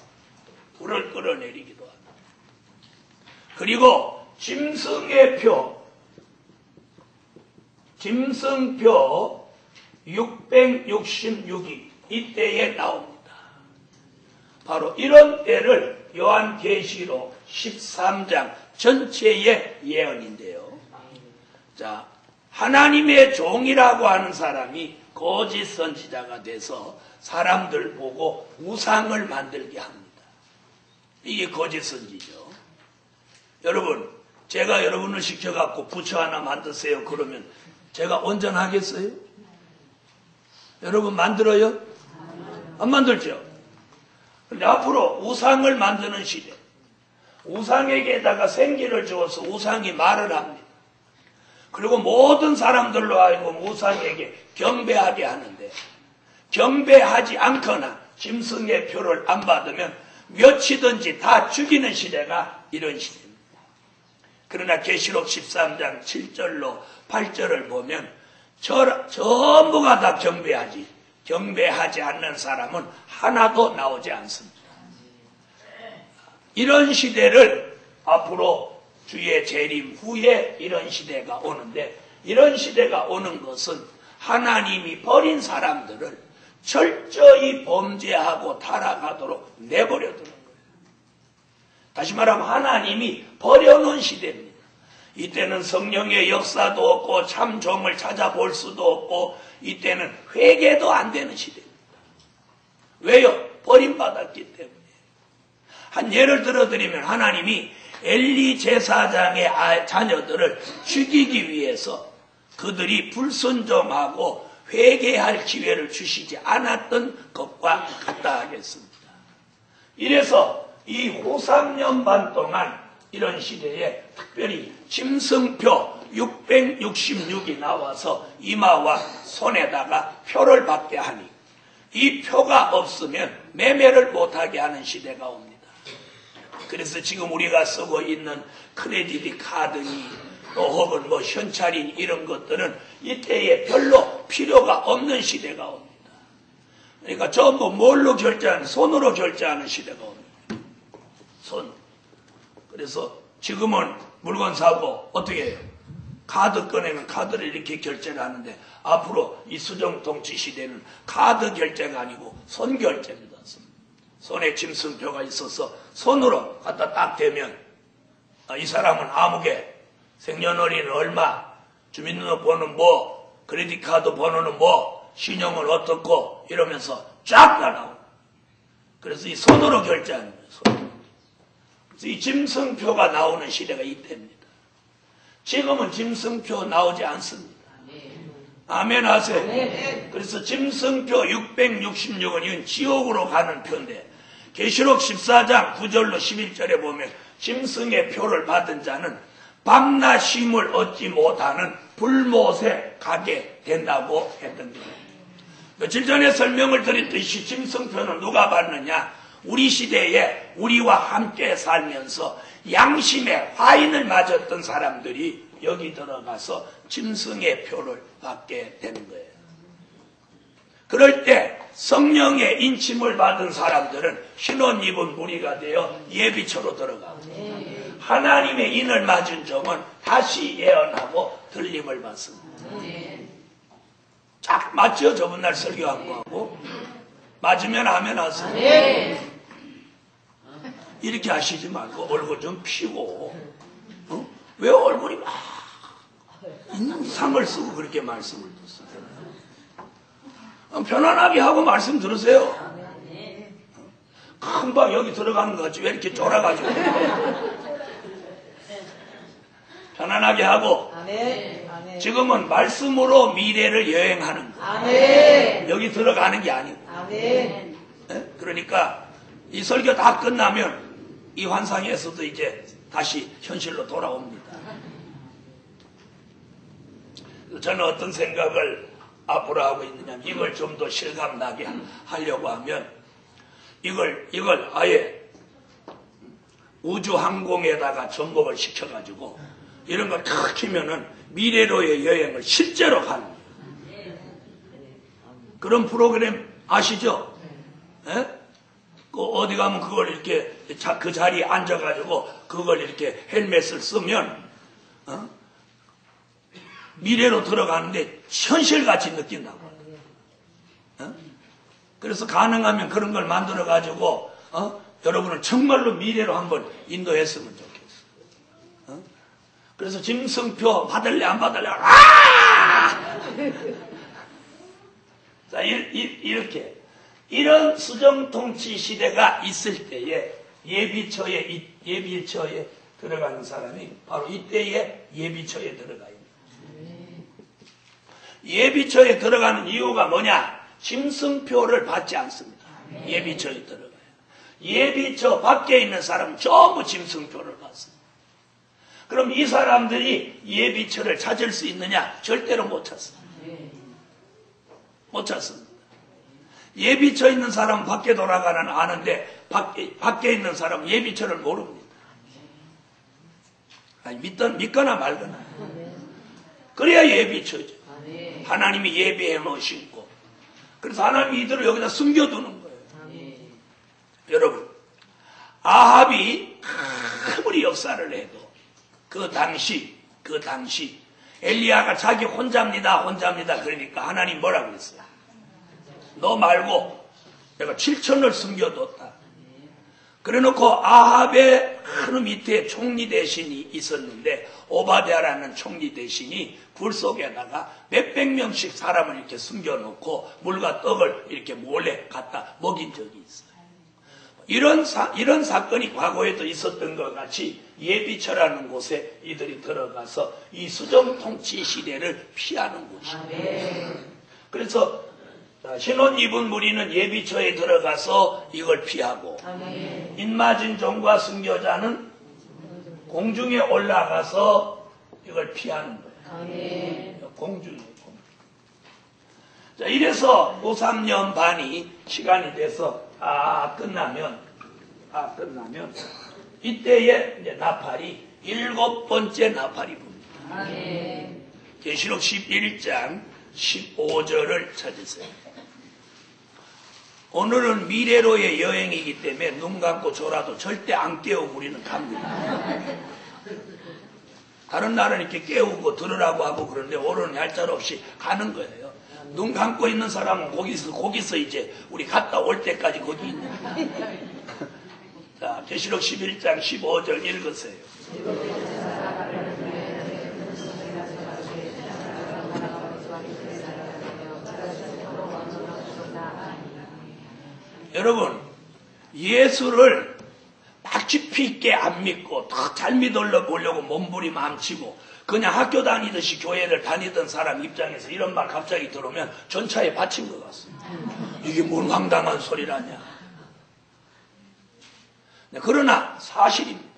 그리고 짐승표 666이 이때에 나옵니다. 바로 이런 때를 요한계시록 13장 전체의 예언인데요. 자, 하나님의 종이라고 하는 사람이 거짓 선지자가 돼서 사람들 보고 우상을 만들게 합니다. 이게 거짓 선지죠. 여러분, 제가 여러분을 시켜갖고 부처 하나 만드세요 그러면 제가 온전하겠어요? 여러분 만들어요? 안 만들죠? 근데 앞으로 우상을 만드는 시대, 우상에게다가 생기를 주어서 우상이 말을 합니다. 그리고 모든 사람들로 하여금 우상에게 경배하게 하는데, 경배하지 않거나 짐승의 표를 안 받으면 몇이든지 다 죽이는 시대가 이런 시대입니다. 그러나 계시록 13장 7절로 8절을 보면 전부가 다 경배하지, 경배하지 않는 사람은 하나도 나오지 않습니다. 이런 시대를 앞으로 주의 재림 후에 이런 시대가 오는데, 이런 시대가 오는 것은 하나님이 버린 사람들을 철저히 범죄하고 타락하도록 내버려두는 거예요. 다시 말하면 하나님이 버려놓은 시대입니다. 이때는 성령의 역사도 없고 참 종을 찾아볼 수도 없고 이때는 회개도 안 되는 시대입니다. 왜요? 버림받았기 때문에. 한 예를 들어드리면 하나님이 엘리 제사장의 자녀들을 죽이기 위해서 그들이 불순종하고 회개할 기회를 주시지 않았던 것과 같다 하겠습니다. 이래서 이 후 3년 반 동안 이런 시대에 특별히 짐승표 666이 나와서 이마와 손에다가 표를 받게 하니, 이 표가 없으면 매매를 못하게 하는 시대가 옵니다. 그래서 지금 우리가 쓰고 있는 크레딧 카드니 또 혹은 뭐 현찰인 이런 것들은 이때에 별로 필요가 없는 시대가 옵니다. 그러니까 전부 뭘로 결제하는, 손으로 결제하는 시대가 옵니다. 손. 그래서 지금은 물건 사고 어떻게 해요? 카드 꺼내면 카드를 이렇게 결제를 하는데, 앞으로 이 수정통치 시대는 카드 결제가 아니고 손 결제입니다. 손에 짐승표가 있어서 손으로 갖다 딱 대면 이 사람은 아무개, 생년월일은 얼마, 주민등록번호는 뭐, 크레딧카드 번호는 뭐, 신용은 어떻고 이러면서 쫙 다 나옵니다. 그래서 이 손으로 결제하는 거예요. 손으로. 그래서 이 짐승표가 나오는 시대가 이때입니다. 지금은 짐승표 나오지 않습니다. 아멘 하세요. 그래서 짐승표 666은 이건 지옥으로 가는 표인데, 계시록 14장 9절로 11절에 보면 짐승의 표를 받은 자는 밤낮쉼을 얻지 못하는 불못에 가게 된다고 했던 거예요. 며칠 전에 설명을 드렸듯이 짐승표는 누가 받느냐? 우리 시대에 우리와 함께 살면서 양심의 화인을 맞았던 사람들이 여기 들어가서 짐승의 표를 받게 되는 거예요. 그럴 때 성령의 인침을 받은 사람들은 흰옷 입은 무리가 되어 예비처로 들어가고, 하나님의 인을 맞은 종은 다시 예언하고 들림을 받습니다. 쫙 맞죠? 저번 날 설교한 거하고. 맞으면 아멘 하세요. 이렇게 하시지 말고 얼굴 좀 피고, 왜 얼굴이 막 상을 쓰고 그렇게 말씀을 듣어요? 편안하게 하고 말씀 들으세요. 금방 여기 들어가는 것 같지 왜 이렇게 쫄아가지고. 편안하게 하고. 지금은 말씀으로 미래를 여행하는 거예요. 여기 들어가는 게 아니고. 그러니까 이 설교 다 끝나면 이 환상에서도 이제 다시 현실로 돌아옵니다. 저는 어떤 생각을 앞으로 하고 있느냐, 이걸 좀 더 실감나게 하려고 하면 이걸 아예 우주항공에다가 접목을 시켜가지고 이런 걸 탁 키면은 미래로의 여행을 실제로 가는 그런 프로그램 아시죠? 예? 그 어디 가면 그걸 이렇게 그 자리에 앉아가지고 그걸 이렇게 헬멧을 쓰면 미래로 들어가는데 현실같이 느낀다고. 그래서 가능하면 그런 걸 만들어가지고 여러분을 정말로 미래로 한번 인도했으면 좋겠어요. 그래서 짐승표 받을래 안 받을래? 아! 자, 이렇게 이런 수정통치 시대가 있을 때에 예비처에 들어가는 사람이 바로 이때에 예비처에 들어가 있는 거예요. 예비처에 들어가는 이유가 뭐냐? 짐승표를 받지 않습니다. 예비처에 들어가요. 예비처 밖에 있는 사람은 전부 짐승표를 받습니다. 그럼 이 사람들이 예비처를 찾을 수 있느냐? 절대로 못 찾습니다. 못 찾습니다. 예비처 있는 사람은 밖에 돌아가는 아는데 밖에 있는 사람은 예비처를 모릅니다. 아니, 믿거나 말거나. 그래야 예비처죠. 하나님이 예비해 놓으신 거. 그래서 하나님이 이들을 여기다 숨겨두는 거예요. 여러분, 아합이 아무리 역사를 해도 그 당시 엘리야가 자기 혼자입니다. 그러니까 하나님 뭐라고 했어요? 너 말고 내가 7천을 숨겨뒀다. 그래놓고 아합의 그 밑에 총리 대신이 있었는데 오바댜라는 총리 대신이 굴 속에다가 몇백 명씩 사람을 이렇게 숨겨놓고 물과 떡을 이렇게 몰래 갖다 먹인 적이 있어요. 이런 사건이 과거에도 있었던 것 같이 예비처라는 곳에 이들이 들어가서 이 수정통치 시대를 피하는 곳이에요. 그래서 신혼 입은 무리는 예비처에 들어가서 이걸 피하고 인마진 종과 순교자는 공중에 올라가서 이걸 피하는 거예요. 공중에. 자, 이래서 5~3년 반이 시간이 돼서 끝나면 이때에 이제 나팔이 7번째 나팔이 붑니다. 계시록 11장 15절을 찾으세요. 오늘은 미래로의 여행이기 때문에 눈 감고 졸아도 절대 안 깨우고 우리는 갑니다. 다른 날은 이렇게 깨우고 들으라고 하고 그러는데 오늘은 얄짤없이 가는 거예요. 눈 감고 있는 사람은 거기서 이제 우리 갔다 올 때까지 거기 있는 거예요. 자, 계시록 11장 15절 읽으세요. 여러분, 예수를 막 깊이 있게 안 믿고 더 잘 믿으려고 몸부림 암치고 그냥 학교 다니듯이 교회를 다니던 사람 입장에서 이런 말 갑자기 들으면 전차에 받친 것 같습니다. 이게 뭔 황당한 소리라냐. 네, 그러나 사실입니다.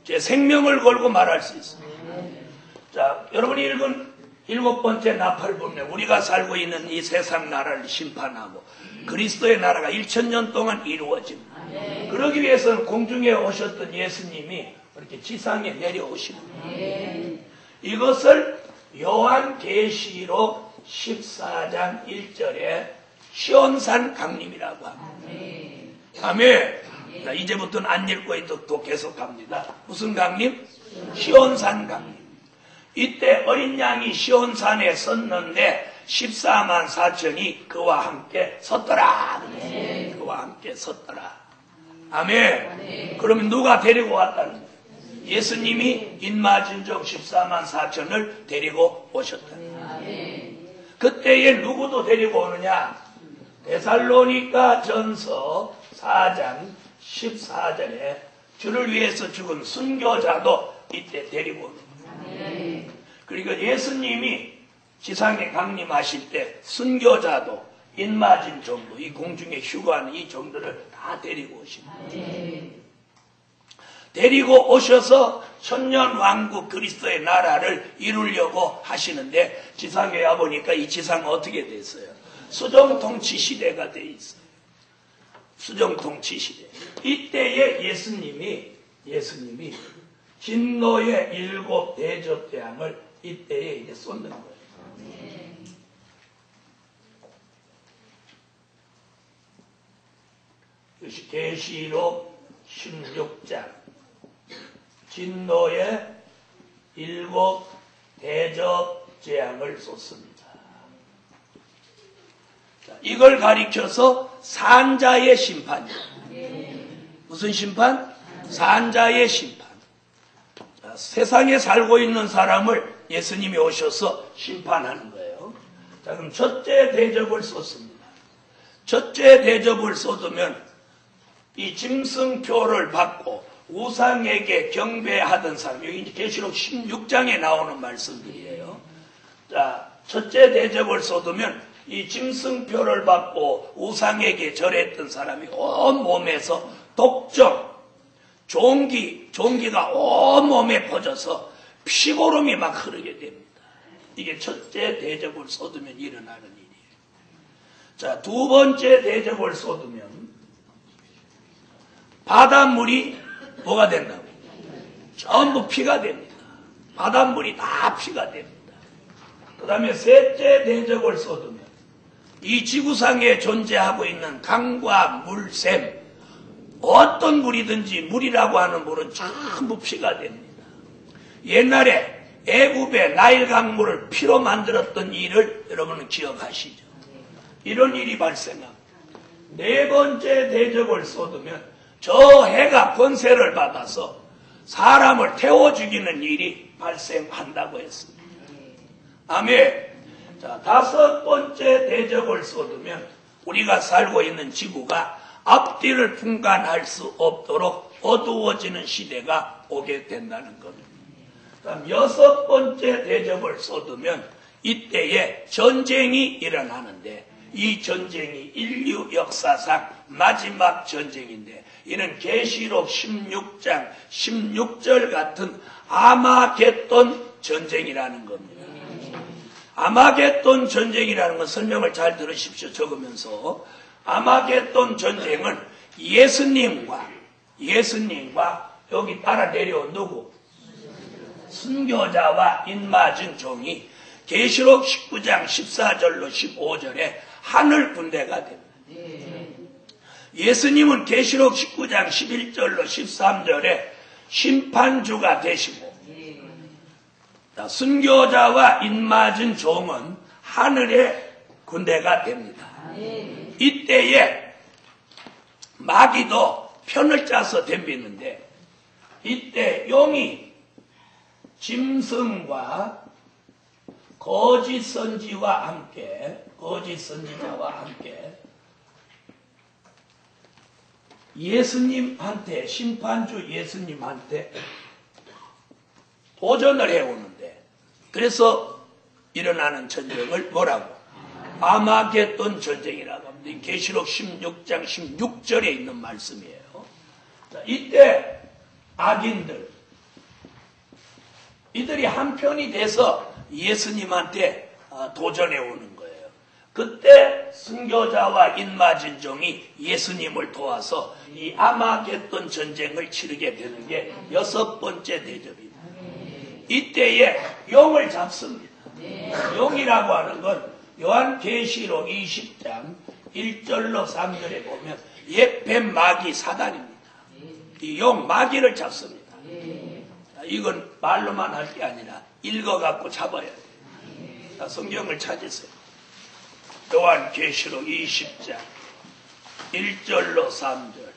제 생명을 걸고 말할 수 있습니다. 자, 여러분이 읽은 7번째 나팔 붐에 우리가 살고 있는 이 세상 나라를 심판하고 그리스도의 나라가 1000년 동안 이루어집니다. 그러기 위해서는 공중에 오셨던 예수님이 이렇게 지상에 내려오시는 거예요. 이것을 요한계시록 14장 1절에 시온산 강림이라고 합니다. 아멘. 자, 이제부터는 안 읽고 또 계속 갑니다. 무슨 강림? 시온산 강림. 이때 어린 양이 시온산에 섰는데 14만 4천이 그와 함께 섰더라. 그와 함께 섰더라. 아멘. 그러면 누가 데리고 왔다는 거예요? 예수님이 인마진족 14만 4천을 데리고 오셨다. 그때에 누구도 데리고 오느냐? 데살로니가 전서 4장 14절에 주를 위해서 죽은 순교자도 이때 데리고 오는 거예요. 그리고 예수님이 지상에 강림하실 때 순교자도 인마진 정도, 이 공중에 휴가하는 이 정도를 다 데리고 오십니다. 데리고 오셔서 천년 왕국 그리스도의 나라를 이루려고 하시는데 지상에 와보니까 이 지상은 어떻게 됐어요? 수정통치 시대가 돼 있어요. 수정통치 시대. 이때에 예수님이 진노의 7 대접대왕을 이때에 이제 쏟는 거예요. 이것이 계시록 16장 진노의 7 대접재앙을 쏟습니다. 자, 이걸 가리켜서 산자의 심판이에요. 무슨 심판? 산자의 심판. 자, 세상에 살고 있는 사람을 예수님이 오셔서 심판하는 거예요. 자, 그럼 첫째 대접을 쏟습니다. 첫째 대접을 쏟으면 이 짐승표를 받고 우상에게 경배하던 사람, 여기 이제 계시록 16장에 나오는 말씀들이에요. 자, 첫째 대접을 쏟으면 이 짐승표를 받고 우상에게 절했던 사람이 온 몸에서 독점, 종기가 온 몸에 퍼져서 피고름이 막 흐르게 됩니다. 이게 첫째 대접을 쏟으면 일어나는 일이에요. 자, 두 번째 대접을 쏟으면 바닷물이 뭐가 된다고? 전부 피가 됩니다. 바닷물이 다 피가 됩니다. 그 다음에 셋째 대접을 쏟으면 이 지구상에 존재하고 있는 강과 물, 샘, 어떤 물이든지 물이라고 하는 물은 전부 피가 됩니다. 옛날에 애굽의 나일 강물을 피로 만들었던 일을 여러분은 기억하시죠? 이런 일이 발생합니다. 네 번째 대접을 쏟으면 저 해가 권세를 받아서 사람을 태워 죽이는 일이 발생한다고 했습니다. 아멘. 자, 다섯 번째 대접을 쏟으면 우리가 살고 있는 지구가 앞뒤를 분간할 수 없도록 어두워지는 시대가 오게 된다는 겁니다. 그다음 여섯 번째 대접을 쏟으면 이때에 전쟁이 일어나는데 이 전쟁이 인류 역사상 마지막 전쟁인데 이는 계시록 16장 16절 같은 아마겟돈 전쟁이라는 겁니다. 아마겟돈 전쟁이라는 건 설명을 잘 들으십시오. 적으면서 아마겟돈 전쟁은 예수님과 여기 따라 내려온 누구? 순교자와 인맞은 종이 계시록 19장 14절로 15절에 하늘 군대가 됩니다. 예수님은 계시록 19장 11절로 13절에 심판주가 되시고 순교자와 인맞은 종은 하늘의 군대가 됩니다. 이때에 마귀도 편을 짜서 덤비는데 이때 용이 짐승과 거짓 선지자와 함께 예수님한테 심판주 예수님한테 도전을 해오는데 그래서 일어나는 전쟁을 뭐라고? 아마겟돈 전쟁이라고 합니다. 계시록 16장 16절에 있는 말씀이에요. 자, 이때 악인들 이들이 한편이 돼서 예수님한테 도전해 오는 거예요. 그때 순교자와 인맞은 종이 예수님을 도와서 이 아마겟돈 전쟁을 치르게 되는 게 여섯 번째 대접입니다. 이때에 용을 잡습니다. 용이라고 하는 건 요한계시록 20장 1절로 3절에 보면 옛뱀 마귀 사단입니다. 이 용 마귀를 잡습니다. 이건 말로만 할 게 아니라 읽어갖고 잡아야 돼요. 자, 성경을 찾으세요. 요한계시록 20장 1절로 3절.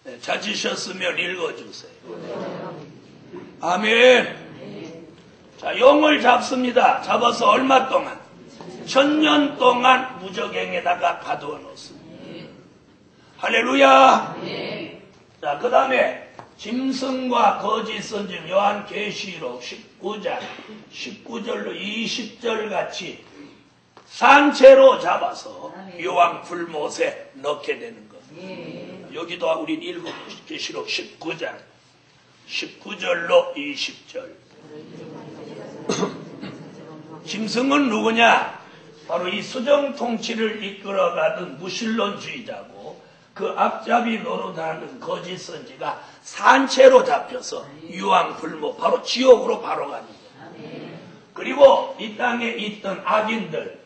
네, 찾으셨으면 읽어주세요. 아멘. 자, 용을 잡습니다. 잡아서 얼마 동안? 1000년 동안 무적행에다가 가두어 놓습니다. 할렐루야. 자, 그 다음에 짐승과 거짓 선지 요한계시록 19장 19절로 20절 같이 산채로 잡아서 요한 불못에 넣게 되는 겁니다. 여기도 우린 읽어보시죠. 계시록 19장 19절로 20절. 짐승은 누구냐? 바로 이 수정 통치를 이끌어가던 무신론주의자고 그 앞잡이 노릇하는 거짓 선지가 산채로 잡혀서 유황 불모 바로 지옥으로 바로 가는 거예요. 그리고 이 땅에 있던 악인들,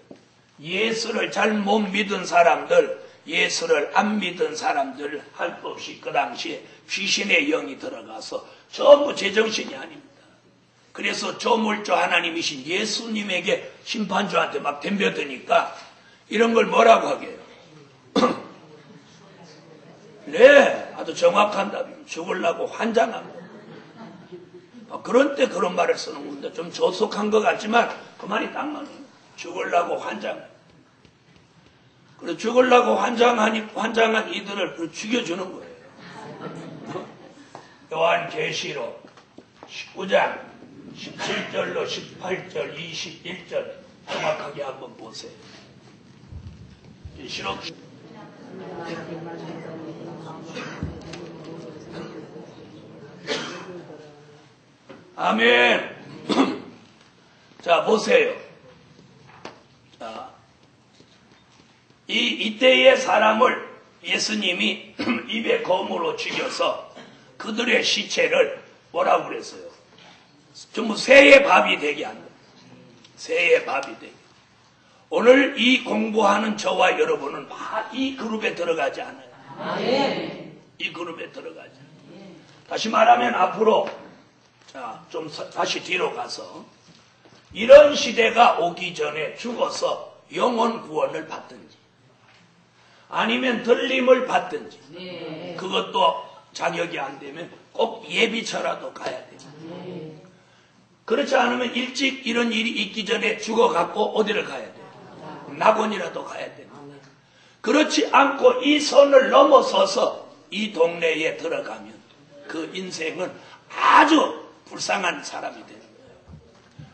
예수를 잘 못 믿은 사람들, 예수를 안 믿은 사람들 할 것 없이 그 당시에 귀신의 영이 들어가서 전부 제정신이 아닙니다. 그래서 조물주 하나님이신 예수님에게 심판주한테 막 덤벼드니까 이런 걸 뭐라고 하게요? 네, 아주 정확한 답입니다. 죽으려고 환장하고. 그런 때 그런 말을 쓰는 건데 좀 조속한 것 같지만 그 말이 딱 맞아요. 죽으려고 환장. 그래서 죽으려고 환장한 이들을 죽여주는 거예요. 요한계시록 19장 17절로 18절, 21절 정확하게 한번 보세요. 계시록 아멘. 자, 보세요. 자, 이때의 사람을 예수님이 입에 검으로 죽여서 그들의 시체를 뭐라고 그랬어요? 전부 새의 밥이 되게 한다. 새의 밥이 되게. 오늘 이 공부하는 저와 여러분은 다 이 그룹에 들어가지 않아요. 이 그룹에 들어가지 않아요. 다시 말하면 앞으로 자, 좀 다시 뒤로 가서 이런 시대가 오기 전에 죽어서 영혼 구원을 받든지 아니면 들림을 받든지 그것도 자격이 안 되면 꼭 예비처라도 가야 돼요. 그렇지 않으면 일찍 이런 일이 있기 전에 죽어갖고 어디를 가야 돼요? 낙원이라도 가야 돼요. 그렇지 않고 이 선을 넘어서서 이 동네에 들어가면 그 인생은 아주 불쌍한 사람이 되는 거예요.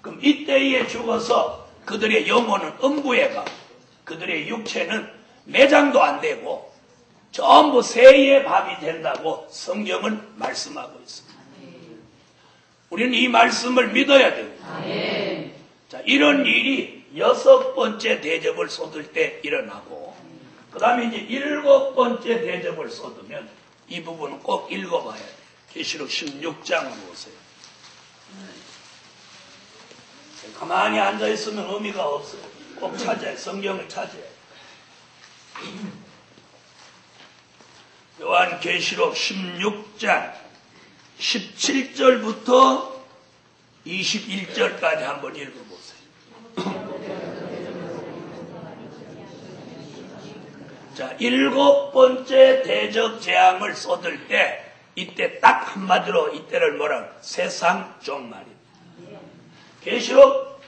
그럼 이때에 죽어서 그들의 영혼은 음부에 가, 그들의 육체는 매장도 안 되고 전부 새의 밥이 된다고 성경은 말씀하고 있습니다. 우리는 이 말씀을 믿어야 됩니다. 자, 이런 일이 6번째 대접을 쏟을 때 일어나고 그 다음에 이제 7번째 대접을 쏟으면 이 부분은 꼭 읽어봐야 돼요. 계시록 16장으로 보세요. 가만히 앉아있으면 의미가 없어요. 꼭 찾아야 성경을 찾아야 요한 계시록 16장 17절부터 21절까지 한번 읽어보세요. 자, 7번째 대접 재앙을 쏟을 때 이때 딱 한마디로 이때를 뭐라고? 세상 종말입니다. 계시록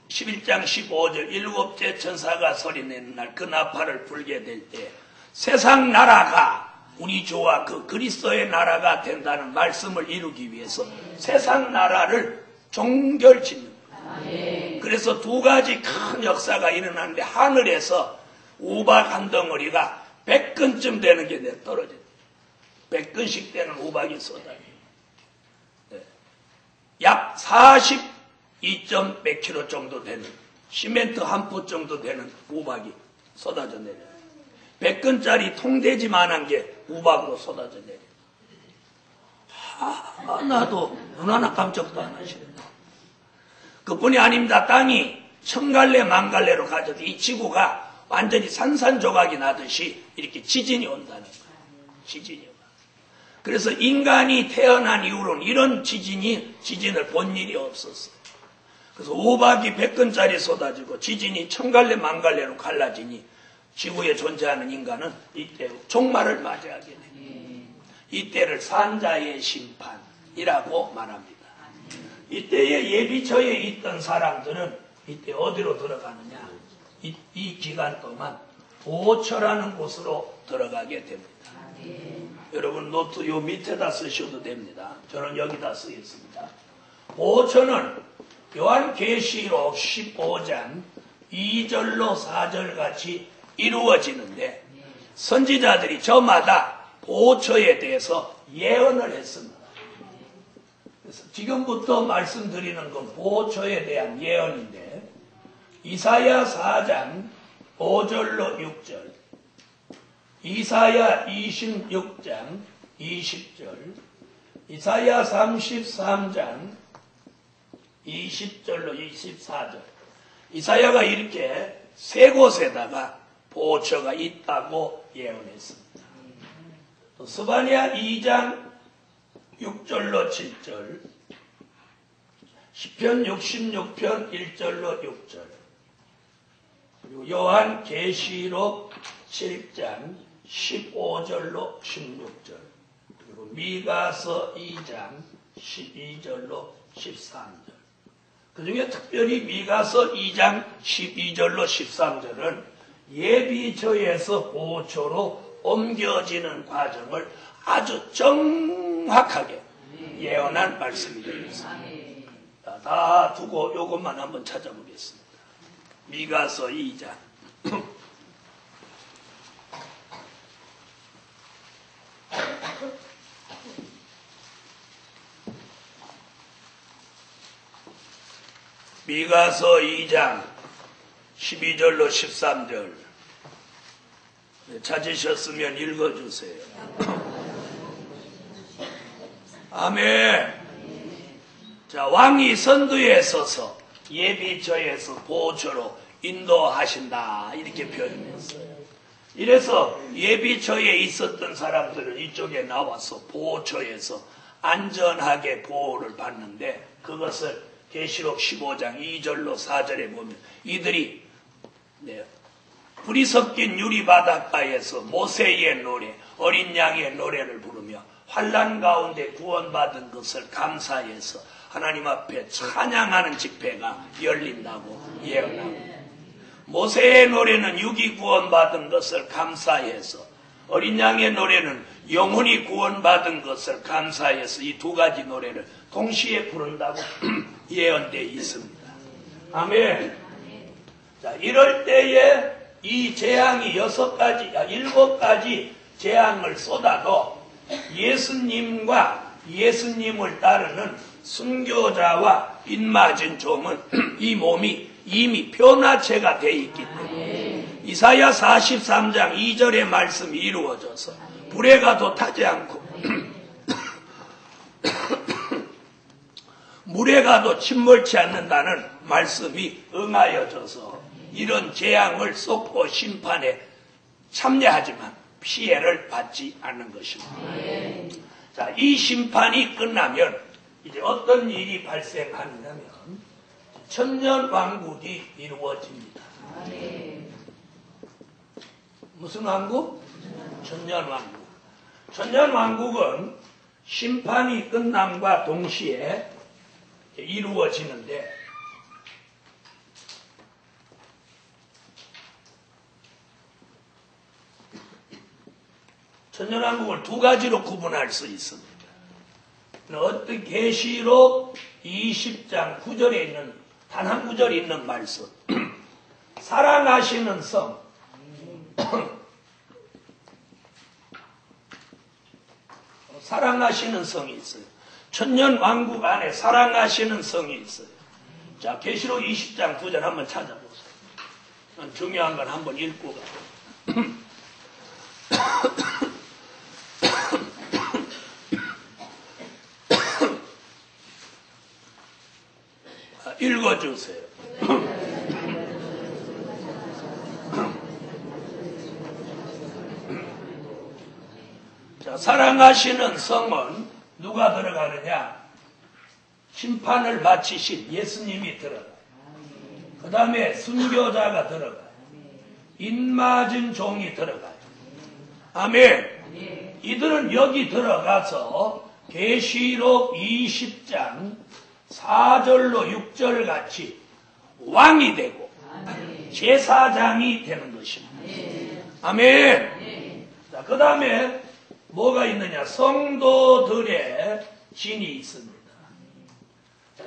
11장 15절 7째 천사가 소리내는 날 그 나팔을 불게 될 때 세상 나라가 우리 주와 그 그리스도의 나라가 된다는 말씀을 이루기 위해서 세상 나라를 종결짓는 거예요. 그래서 두 가지 큰 역사가 일어나는데 하늘에서 우박 한 덩어리가 100근쯤 되는 게 떨어져요. 100근씩 되는 우박이 쏟아져요. 약 42몇 킬로 정도 되는 시멘트 한 푸 정도 되는 우박이 쏟아져 내려요. 100근짜리 통돼지만한 게 우박으로 쏟아져 내려요. 나도 눈 하나 깜짝도 안 하시네. 그뿐이 아닙니다. 땅이 천갈래 만갈래로 가져도 이 지구가 완전히 산산조각이 나듯이 이렇게 지진이 온다는 거예요. 지진이 와. 그래서 인간이 태어난 이후로는 이런 지진을 본 일이 없었어요. 그래서 우박이 100근짜리 쏟아지고 지진이 천갈래 만갈래로 갈라지니 지구에 존재하는 인간은 이때 종말을 맞이하게 돼요. 이때를 산자의 심판이라고 말합니다. 이때의 예비처에 있던 사람들은 이때 어디로 들어가느냐? 이 기간 동안 보호처라는 곳으로 들어가게 됩니다. 여러분 노트 요 밑에다 쓰셔도 됩니다. 저는 여기다 쓰겠습니다. 보호처는 요한계시록 15장 2절로 4절 같이 이루어지는데 선지자들이 저마다 보호처에 대해서 예언을 했습니다. 그래서 지금부터 말씀드리는 건 보호처에 대한 예언인데 이사야 4장 5절로 6절, 이사야 26장 20절, 이사야 33장 20절로 24절. 이사야가 이렇게 세 곳에다가 보호처가 있다고 예언했습니다. 또 스바냐 2장 6절로 7절, 시편 66편 1절로 6절, 그리고 요한 계시록 7장 15절로 16절, 그리고 미가서 2장 12절로 13절. 그 중에 특별히 미가서 2장 12절로 13절은 예비처에서 보초로 옮겨지는 과정을 아주 정확하게 예언한 말씀이 되겠습니다. 다 두고 이것만 한번 찾아보겠습니다. 미가서 2장. 미가서 2장 12절로 13절 찾으셨으면 읽어주세요. 아멘. 자, 왕이 선두에 서서 예비처에서 보초로 인도하신다 이렇게 표현했어요. 이래서 예비처에 있었던 사람들은 이쪽에 나와서 보초에서 안전하게 보호를 받는데, 그것을 계시록 15장 2절로 4절에 보면 이들이 불이 섞인 유리 바닷가에서 모세의 노래, 어린 양의 노래를 부르며 환난 가운데 구원받은 것을 감사해서 하나님 앞에 찬양하는 집회가 열린다고 예언하고, 모세의 노래는 육이 구원받은 것을 감사해서, 어린 양의 노래는 영혼이 구원받은 것을 감사해서 이 두 가지 노래를 동시에 부른다고 예언되어 있습니다. 아멘. 자, 이럴 때에 이 재앙이 7가지 재앙을 쏟아도 예수님과 예수님을 따르는 순교자와 빚맞은 종은 이 몸이 이미 변화체가 되어 있기 때문에 이사야 43장 2절의 말씀이 이루어져서 불에 가도 타지 않고 물에 가도 침몰치 않는다는 말씀이 응하여져서 이런 재앙을 쏟고 심판에 참여하지만 피해를 받지 않는 것입니다. 자, 이 심판이 끝나면 이제 어떤 일이 발생하냐면 천년왕국이 이루어집니다. 무슨 왕국? 천년왕국. 천년왕국은 심판이 끝남과 동시에 이루어지는데, 천년왕국을 두 가지로 구분할 수 있습니다. 어떤 계시록 20장 9절에 있는 단 한 구절이 있는 말씀, 사랑하시는 성, 사랑하시는 성이 있어요. 천년왕국 안에 사랑하시는 성이 있어요. 자, 계시록 20장 9절 한번 찾아보세요. 중요한 건 한번 읽고 가요. 읽어주세요. 자, 사랑하시는 성은 누가 들어가느냐? 심판을 마치신 예수님이 들어가요. 그 다음에 순교자가 들어가요. 잇맞은 종이 들어가요. 아멘. 이들은 여기 들어가서 계시록 20장 4절로 6절 같이 왕이 되고 제사장이 되는 것입니다. 아멘. 자, 그 다음에 뭐가 있느냐? 성도들의 진이 있습니다.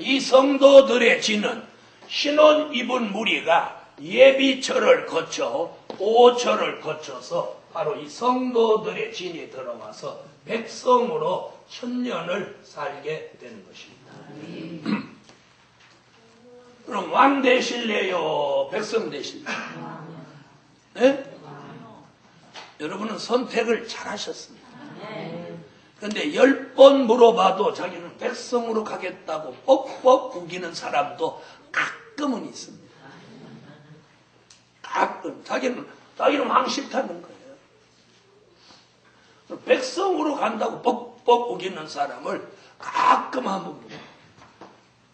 이 성도들의 진은 신혼 입은 무리가 예비처를 거쳐 보호처를 거쳐서 바로 이 성도들의 진이 들어와서 백성으로 천년을 살게 되는 것입니다. 그럼 왕 되실래요? 백성 되실래요? 네? 여러분은 선택을 잘 하셨습니다. 그런데 10번 물어봐도 자기는 백성으로 가겠다고 뻑뻑 우기는 사람도 가끔은 있습니다. 가끔. 자기는 왕 싫다는 거예요. 백성으로 간다고 뻑뻑 우기는 사람을 가끔 한번 물어요.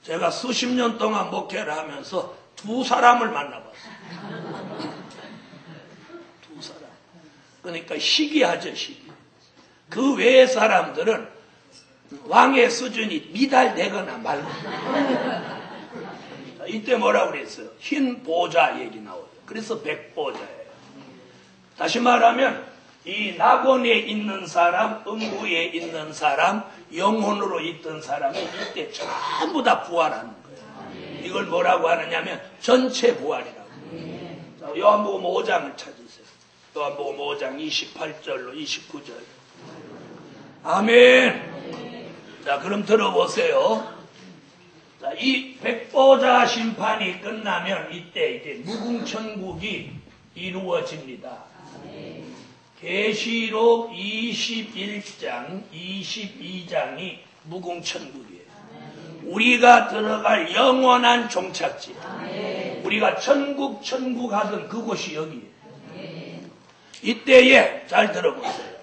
제가 수십 년 동안 목회를 하면서 두 사람을 만나봤어요. 그러니까 시기하죠, 시기. 그 외의 사람들은 왕의 수준이 미달되거나 말거나. 이때 뭐라고 그랬어요? 흰 보좌 얘기 나와요. 그래서 백보좌예요. 다시 말하면 이 낙원에 있는 사람, 음부에 있는 사람, 영혼으로 있던 사람이 이때 전부 다 부활하는 거예요. 이걸 뭐라고 하느냐면 전체 부활이라고. 자, 요한복음 5장을 찾으세요. 요한복음 5장 28절로 29절. 아멘. 자, 그럼 들어보세요. 자, 이 백보자 심판이 끝나면 이때 무궁천국이 이루어집니다. 계시록 21장, 22장이 무궁천국이에요. 우리가 들어갈 영원한 종착지. 우리가 천국 하던 그곳이 여기예요. 이때에 잘 들어보세요.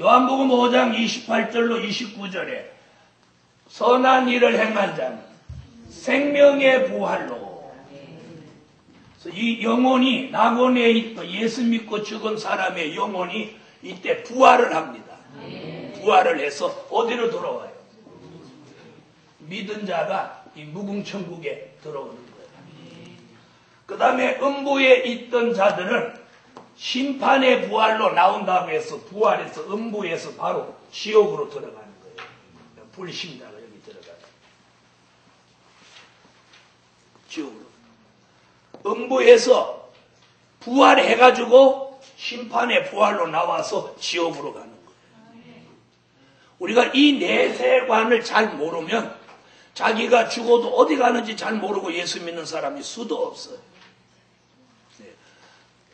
요한복음 5장 28절로 29절에 선한 일을 행한 자는 생명의 부활로, 이 영혼이 낙원에 있던 예수 믿고 죽은 사람의 영혼이 이때 부활을 합니다. 부활을 해서 어디로 돌아와요? 믿은 자가 이 무궁천국에 들어오는 거예요. 그 다음에 음부에 있던 자들은 심판의 부활로 나온다고 해서 부활해서 음부에서 바로 지옥으로 들어가는 거예요. 불신자가 여기 들어가요. 지옥으로. 음부에서 부활해가지고 심판의 부활로 나와서 지옥으로 가는 거예요. 우리가 이 내세관을 잘 모르면 자기가 죽어도 어디 가는지 잘 모르고 예수 믿는 사람이 수도 없어요.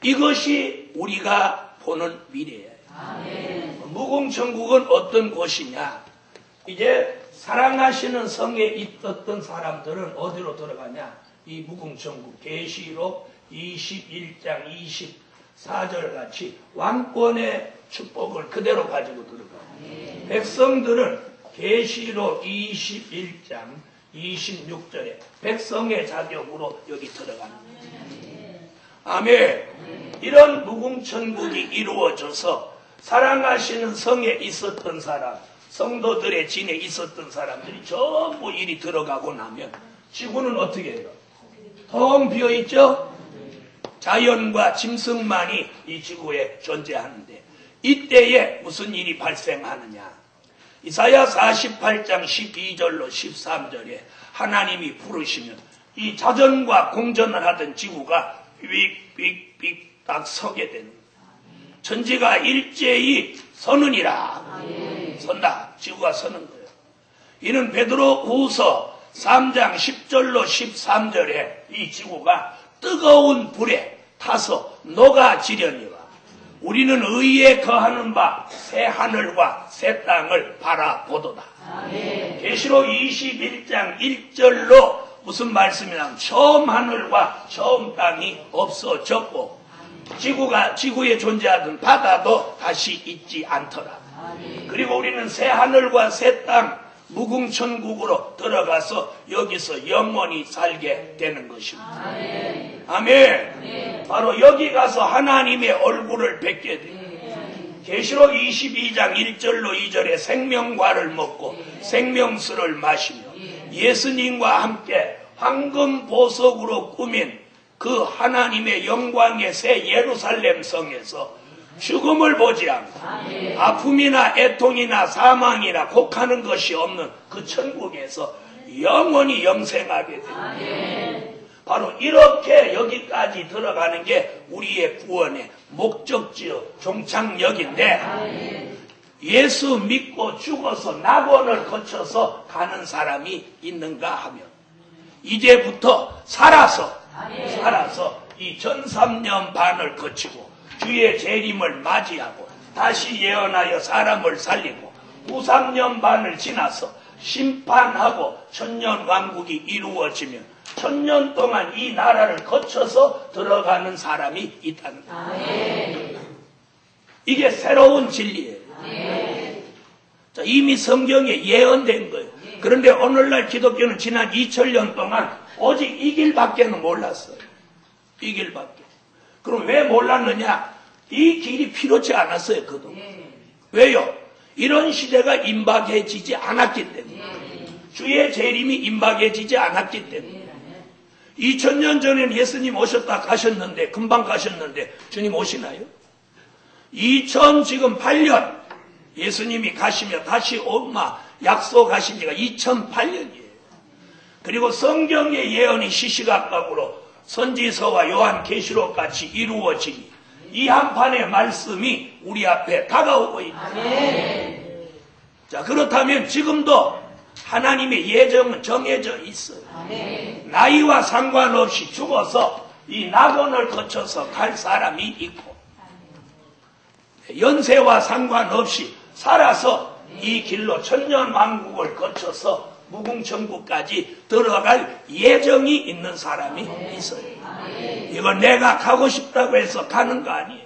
이것이 우리가 보는 미래예요. 무궁천국은 어떤 곳이냐? 이제 사랑하시는 성에 있었던 사람들은 어디로 들어가냐? 이 무궁천국 계시록 21장 24절 같이 왕권의 축복을 그대로 가지고 들어가요. 백성들은 계시록 21장 26절에 백성의 자격으로 여기 들어가는 거예요. 아멘. 이런 무궁천국이 이루어져서 사랑하시는 성에 있었던 사람, 성도들의 진에 있었던 사람들이 전부 일이 들어가고 나면 지구는 어떻게 해요? 텅 비어있죠? 자연과 짐승만이 이 지구에 존재하는데 이때에 무슨 일이 발생하느냐? 이사야 48장 12절로 13절에 하나님이 부르시면 이 자전과 공전을 하던 지구가 삑삑삑 딱 서게 되는 거예요. 천지가 일제히 서느니라. 선다. 지구가 서는 거예요. 이는 베드로 후서 3장 10절로 13절에 이 지구가 뜨거운 불에 타서 녹아지려니와 우리는 의에 거하는 바 새 하늘과 새 땅을 바라보도다. 계시록 21장 1절로 무슨 말씀이냐면 처음 하늘과 처음 땅이 없어졌고 지구에 존재하던 바다도 다시 있지 않더라. 그리고 우리는 새 하늘과 새 땅 무궁천국으로 들어가서 여기서 영원히 살게 되는 것입니다. 아멘. 바로 여기 가서 하나님의 얼굴을 뵙게 돼요. 계시록 22장 1절로 2절에 생명과를 먹고 생명수를 마시며 예수님과 함께 황금 보석으로 꾸민 그 하나님의 영광의 새 예루살렘 성에서 죽음을 보지 않고 아픔이나 애통이나 사망이나 곡하는 것이 없는 그 천국에서 영원히 영생하게 됩니다. 바로 이렇게 여기까지 들어가는 게 우리의 구원의 목적지요 종착역인데 예수 믿고 죽어서 낙원을 거쳐서 가는 사람이 있는가 하면 이제부터 살아서 이 전 3년 반을 거치고 주의 재림을 맞이하고 다시 예언하여 사람을 살리고 후 3년 반을 지나서 심판하고 천년 왕국이 이루어지면 천년 동안 이 나라를 거쳐서 들어가는 사람이 있다는 거예요. 이게 새로운 진리예요. 자, 이미 성경에 예언된 거예요. 그런데 오늘날 기독교는 지난 2000년 동안 오직 이 길밖에는 몰랐어요. 이 길밖에. 그럼 왜 몰랐느냐? 이 길이 필요치 않았어요, 그동안. 왜요? 이런 시대가 임박해지지 않았기 때문에. 주의 재림이 임박해지지 않았기 때문에. 2000년 전에는 예수님 오셨다 가셨는데, 금방 가셨는데, 주님 오시나요? 2008년 예수님이 가시며 다시 오마 약속하신 지가 2008년이에요. 그리고 성경의 예언이 시시각각으로 선지서와 요한계시록 같이 이루어지니 이 한판의 말씀이 우리 앞에 다가오고 있다. 자, 그렇다면 지금도 하나님의 예정은 정해져 있어요. 나이와 상관없이 죽어서 이 낙원을 거쳐서 갈 사람이 있고, 연세와 상관없이 살아서 이 길로 천년왕국을 거쳐서 무궁천국까지 들어갈 예정이 있는 사람이 있어요. 이건 내가 가고 싶다고 해서 가는 거 아니에요.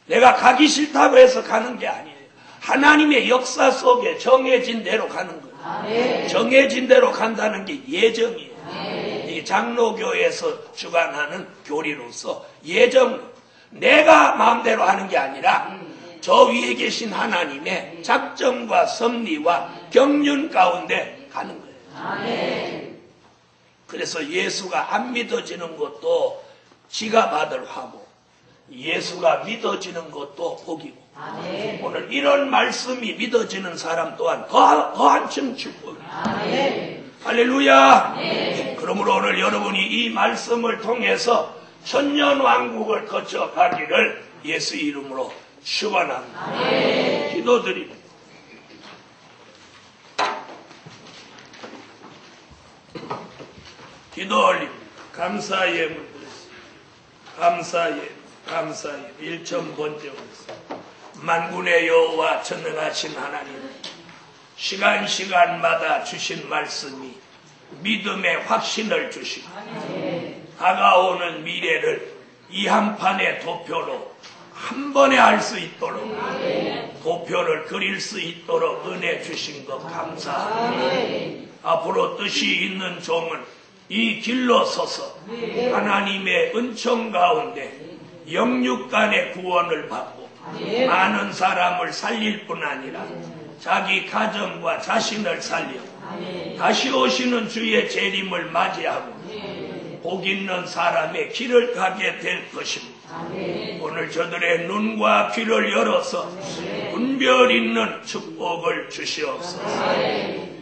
내가 가기 싫다고 해서 가는 게 아니에요. 하나님의 역사 속에 정해진 대로 가는 거예요. 정해진 대로 간다는 게 예정이에요. 이 장로교에서 주관하는 교리로서 예정, 내가 마음대로 하는 게 아니라 저 위에 계신 하나님의 작정과 섭리와 경륜 가운데 가는 거예요. 그래서 예수가 안 믿어지는 것도 지가 받을 화고, 예수가 믿어지는 것도 복이고, 오늘 이런 말씀이 믿어지는 사람 또한 더 한층 축복이에요. 할렐루야. 그러므로 오늘 여러분이 이 말씀을 통해서 천년왕국을 거쳐 가기를 예수 이름으로 축원합니다. 기도드립니다. 기도 올립니다. 감사의 예물 드렸습니다. 감사의 일천번째로서 만군의 여호와 전능하신 하나님, 시간마다 주신 말씀이 믿음의 확신을 주시고 다가오는 미래를 이 한판의 도표로 한 번에 알 수 있도록, 도표를 그릴 수 있도록 은혜 주신 것 감사합니다. 앞으로 뜻이 있는 종은 이 길로 서서 하나님의 은총 가운데 영육간의 구원을 받고 많은 사람을 살릴 뿐 아니라 자기 가정과 자신을 살려 다시 오시는 주의 재림을 맞이하고 복 있는 사람의 길을 가게 될 것입니다. 오늘 저들의 눈과 귀를 열어서 분별 있는 축복을 주시옵소서.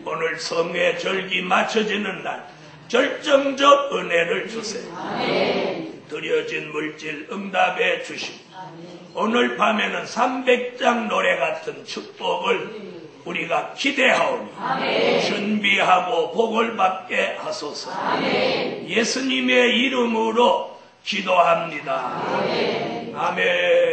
오늘 성회 절기 맞춰지는 날 결정적 은혜를 주세요. 드려진 물질 응답해 주시고 오늘 밤에는 300장 노래 같은 축복을 우리가 기대하오니 준비하고 복을 받게 하소서. 예수님의 이름으로 기도합니다. 아멘.